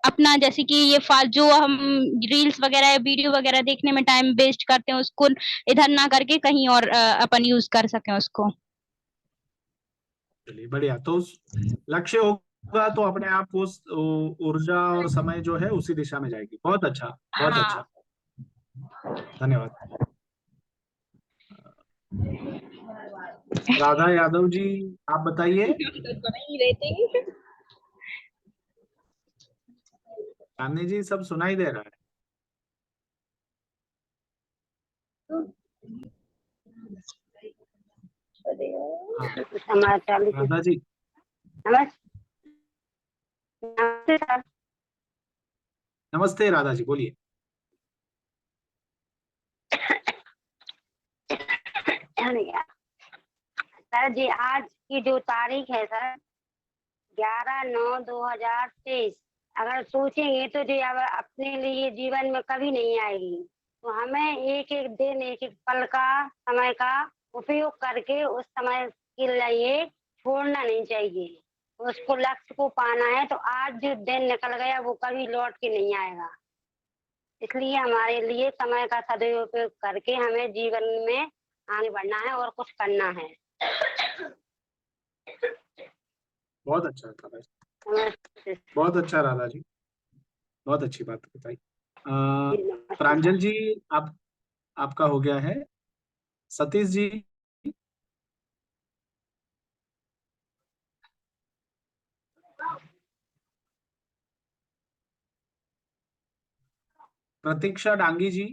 अपना, जैसे कि ये जो हम रील्स वगैरह, वीडियो वगैरह देखने में टाइम वेस्ट करते हैं, उसको इधर ना करके कहीं और अपन यूज कर सकें उसको। चलिए बढ़िया। तो लक्ष्य होगा तो अपने आप वो ऊर्जा और समय जो है उसी दिशा में जाएगी। बहुत अच्छा बहुत हाँ। अच्छा, धन्यवाद। राधा यादव जी आप बताइए। चांदनी जी सब सुनाई दे रहा है। हाँ राधा जी, नमस्ते सर। नमस्ते राधा जी, बोलिए। सर जी, आज की जो तारीख है सर 11/9/2023, अगर सोचेंगे तो जो अब अपने लिए जीवन में कभी नहीं आएगी। तो हमें एक एक दिन एक एक पल का समय का उपयोग करके उस समय के लिए छोड़ना नहीं चाहिए। उसको लक्ष्य को पाना है तो आज जो दिन निकल गया वो कभी लौट के नहीं आएगा। इसलिए हमारे लिए समय का सदुपयोग करके हमें जीवन में आगे बढ़ना है और कुछ करना है। बहुत अच्छा राधा जी, बहुत अच्छा राधा जी, बहुत अच्छी बात बताई। प्रांजल जी, आपका हो गया है। सतीश जी, प्रतीक्षा डांगी जी,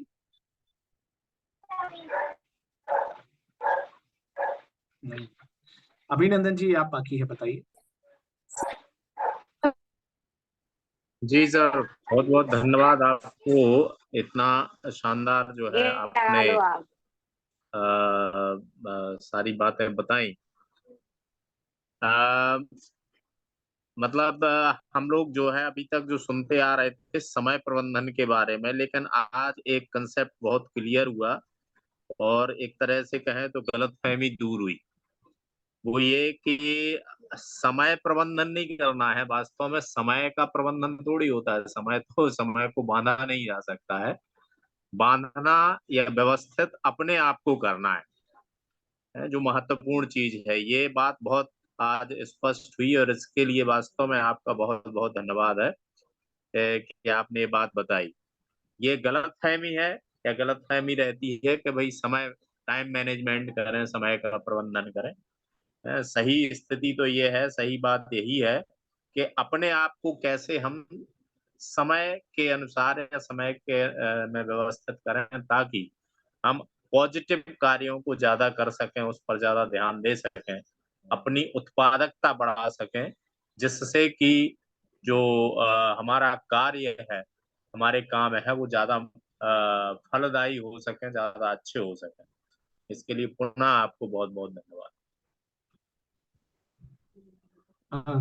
नहीं। अभिनंदन जी, आप बाकी है, बताइए। जी सर, बहुत बहुत धन्यवाद आपको, इतना शानदार जो है आपने सारी बातें बताई। मतलब हम लोग जो है अभी तक जो सुनते आ रहे थे समय प्रबंधन के बारे में, लेकिन आज एक कंसेप्ट बहुत क्लियर हुआ और एक तरह से कहें तो गलतफहमी दूर हुई। वो ये कि समय प्रबंधन नहीं करना है, वास्तव में समय का प्रबंधन थोड़ी होता है। समय को बांधा नहीं जा सकता है, बांधना या व्यवस्थित अपने आप को करना है जो महत्वपूर्ण चीज है। ये बात बहुत आज स्पष्ट हुई और इसके लिए वास्तव में आपका बहुत बहुत धन्यवाद है कि आपने ये बात बताई। ये गलतफहमी है या गलतफहमी रहती है कि भाई समय टाइम मैनेजमेंट करें, समय का प्रबंधन करें। सही स्थिति तो ये है, सही बात यही है कि अपने आप को कैसे हम समय के अनुसार या समय के में व्यवस्थित करें ताकि हम पॉजिटिव कार्यों को ज्यादा कर सकें, उस पर ज्यादा ध्यान दे सकें, अपनी उत्पादकता बढ़ा सकें, जिससे कि जो हमारा कार्य है, हमारे काम है, वो ज्यादा फलदायी हो सके, ज्यादा अच्छे हो सके। इसके लिए पुनः आपको बहुत बहुत धन्यवाद।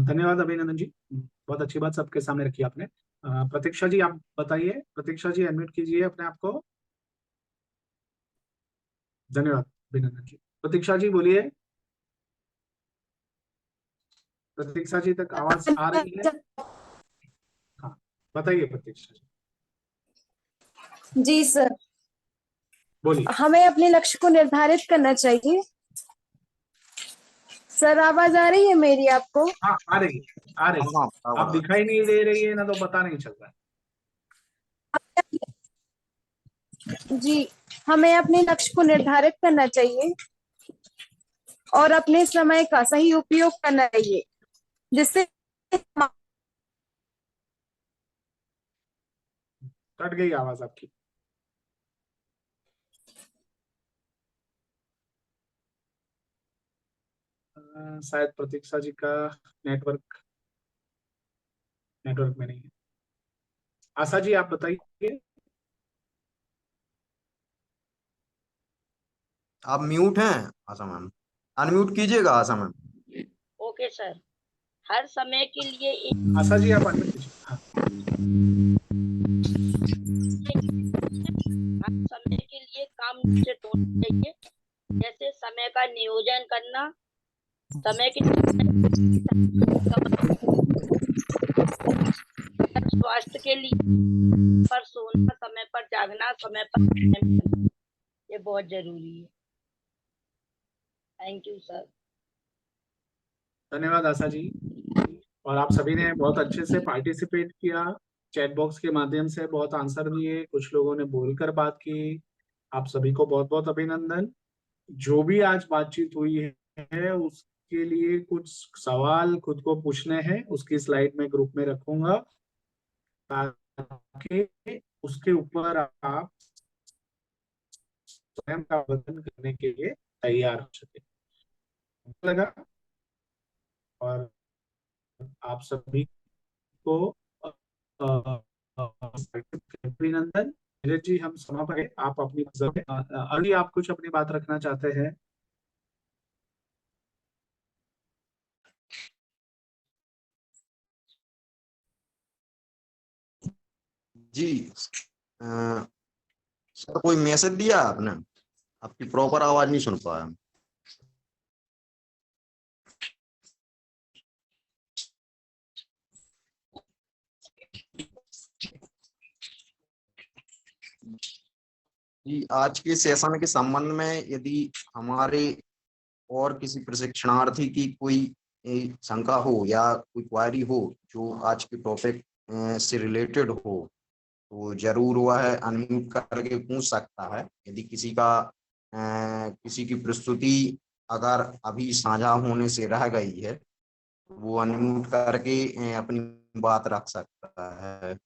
धन्यवाद अभिनंदन जी, बहुत अच्छी बात सबके सामने रखी आपने। प्रतीक्षा जी, आप बताइए। प्रतीक्षा जी, अनम्यूट कीजिए अपने आप को। धन्यवाद अभिनंदन जी। प्रतीक्षा जी बोलिए। प्रतीक्षा जी तक आवाज आ रही है? हाँ, बताइए प्रतीक्षा जी। जी सर, बोलिए। हमें अपने लक्ष्य को निर्धारित करना चाहिए। सर, आवाज आ रही है मेरी आपको? हाँ, आ रही है, आ रही है। आप दिखाई नहीं दे रही है ना, तो पता नहीं चल रहा है। जी, हमें अपने लक्ष्य को निर्धारित करना चाहिए और अपने समय का सही उपयोग करना चाहिए, जिससे कट गई आवाज आपकी। शायद प्रतीक्षा जी का नेटवर्क में नहीं है। आशा जी, आप बताइए। आप म्यूट हैं आशा मैम, अनम्यूट कीजिएगा आशा मैम। ओके सर, हर समय के लिए आशा जी, आप अनम्यूट कीजिए। हाँ। हर समय के लिए काम से होना चाहिए, जैसे समय का नियोजन करना, समय के स्वास्थ्य के लिए पर सोना, समय पर जागना, समय पर ये बहुत जरूरी है। Thank you sir. धन्यवाद आशा जी। और आप सभी ने बहुत अच्छे से पार्टिसिपेट किया, चैट बॉक्स के माध्यम से बहुत आंसर दिए, कुछ लोगों ने बोलकर बात की। आप सभी को बहुत बहुत अभिनंदन। जो भी आज बातचीत हुई है उसके लिए कुछ सवाल खुद को पूछने हैं, उसकी स्लाइड में ग्रुप में रखूंगा ताकि उसके ऊपर आप स्वयं का वजन करने के लिए तैयार हो सके। लगा और आप सभी को अभिनंदन। नीरज जी, हम समाप्त करें, आप अपनी अभी आप कुछ अपनी बात रखना चाहते हैं? जी सर, कोई मैसेज दिया आपने? आपकी प्रॉपर आवाज नहीं सुन पाया। जी, आज के सेशन के संबंध में यदि हमारे और किसी प्रशिक्षणार्थी की कोई शंका हो या कोई क्वारी हो जो आज के टॉपिक से रिलेटेड हो, तो जरूर वह अनम्यूट करके पूछ सकता है। यदि किसी की प्रस्तुति अगर अभी साझा होने से रह गई है, तो वो अनम्यूट करके अपनी बात रख सकता है।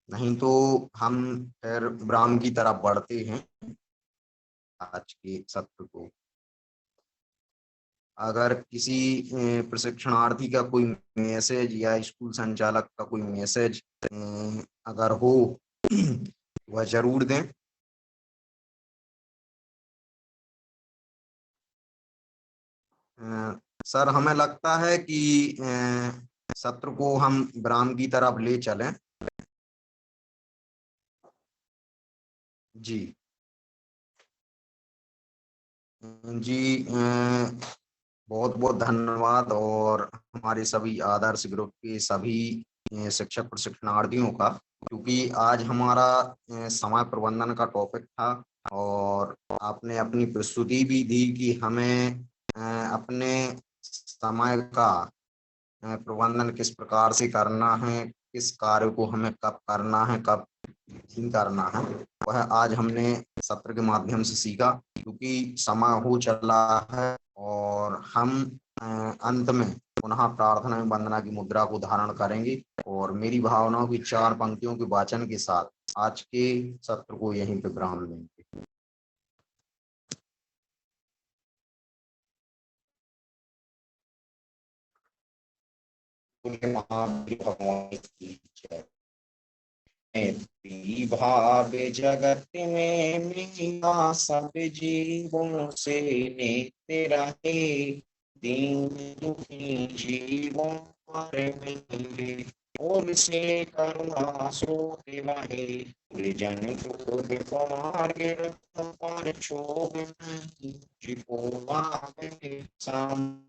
नहीं तो हम फिर ब्राह्म की तरफ बढ़ते हैं आज के सत्र को। अगर किसी प्रशिक्षणार्थी का कोई मैसेज या स्कूल संचालक का कोई मैसेज अगर हो, वह जरूर दें। सर, हमें लगता है कि सत्र को हम विराम की तरफ ले चलें। जी जी, बहुत बहुत धन्यवाद और हमारे सभी आदर्श ग्रुप के सभी शिक्षक प्रशिक्षणार्थियों का, क्योंकि आज हमारा समय प्रबंधन का टॉपिक था और आपने अपनी प्रस्तुति भी दी कि हमें अपने समय का प्रबंधन किस प्रकार से करना है, किस कार्य को हमें कब करना है, कब नहीं करना है, वह आज हमने सत्र के माध्यम से सीखा। क्योंकि समय हो चला है और हम अंत में पुनः प्रार्थना में वंदना की मुद्रा को धारण करेंगे और मेरी भावनाओं की 4 पंक्तियों के वाचन के साथ आज के सत्र को यहीं पे विराम देंगे। भगवान की जय। भाव जगत में मीरा सब जीवों से नेते रहे, दीन दुखी जीवों पर मिले, और से करुणा सोते रहे। जन क्रोध मार्ग पर क्षोभ नहीं, जिको साम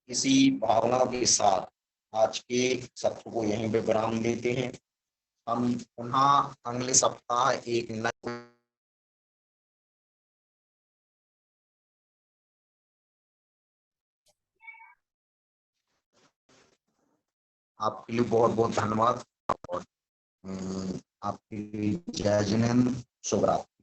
इसी भावना के साथ आज के सत्र को यहीं पे विराम देते हैं। हम पुनः अगले सप्ताह एक नए आपके लिए बहुत बहुत धन्यवाद और आपके लिए जय जिनेंद्र, शुभ रात्रि।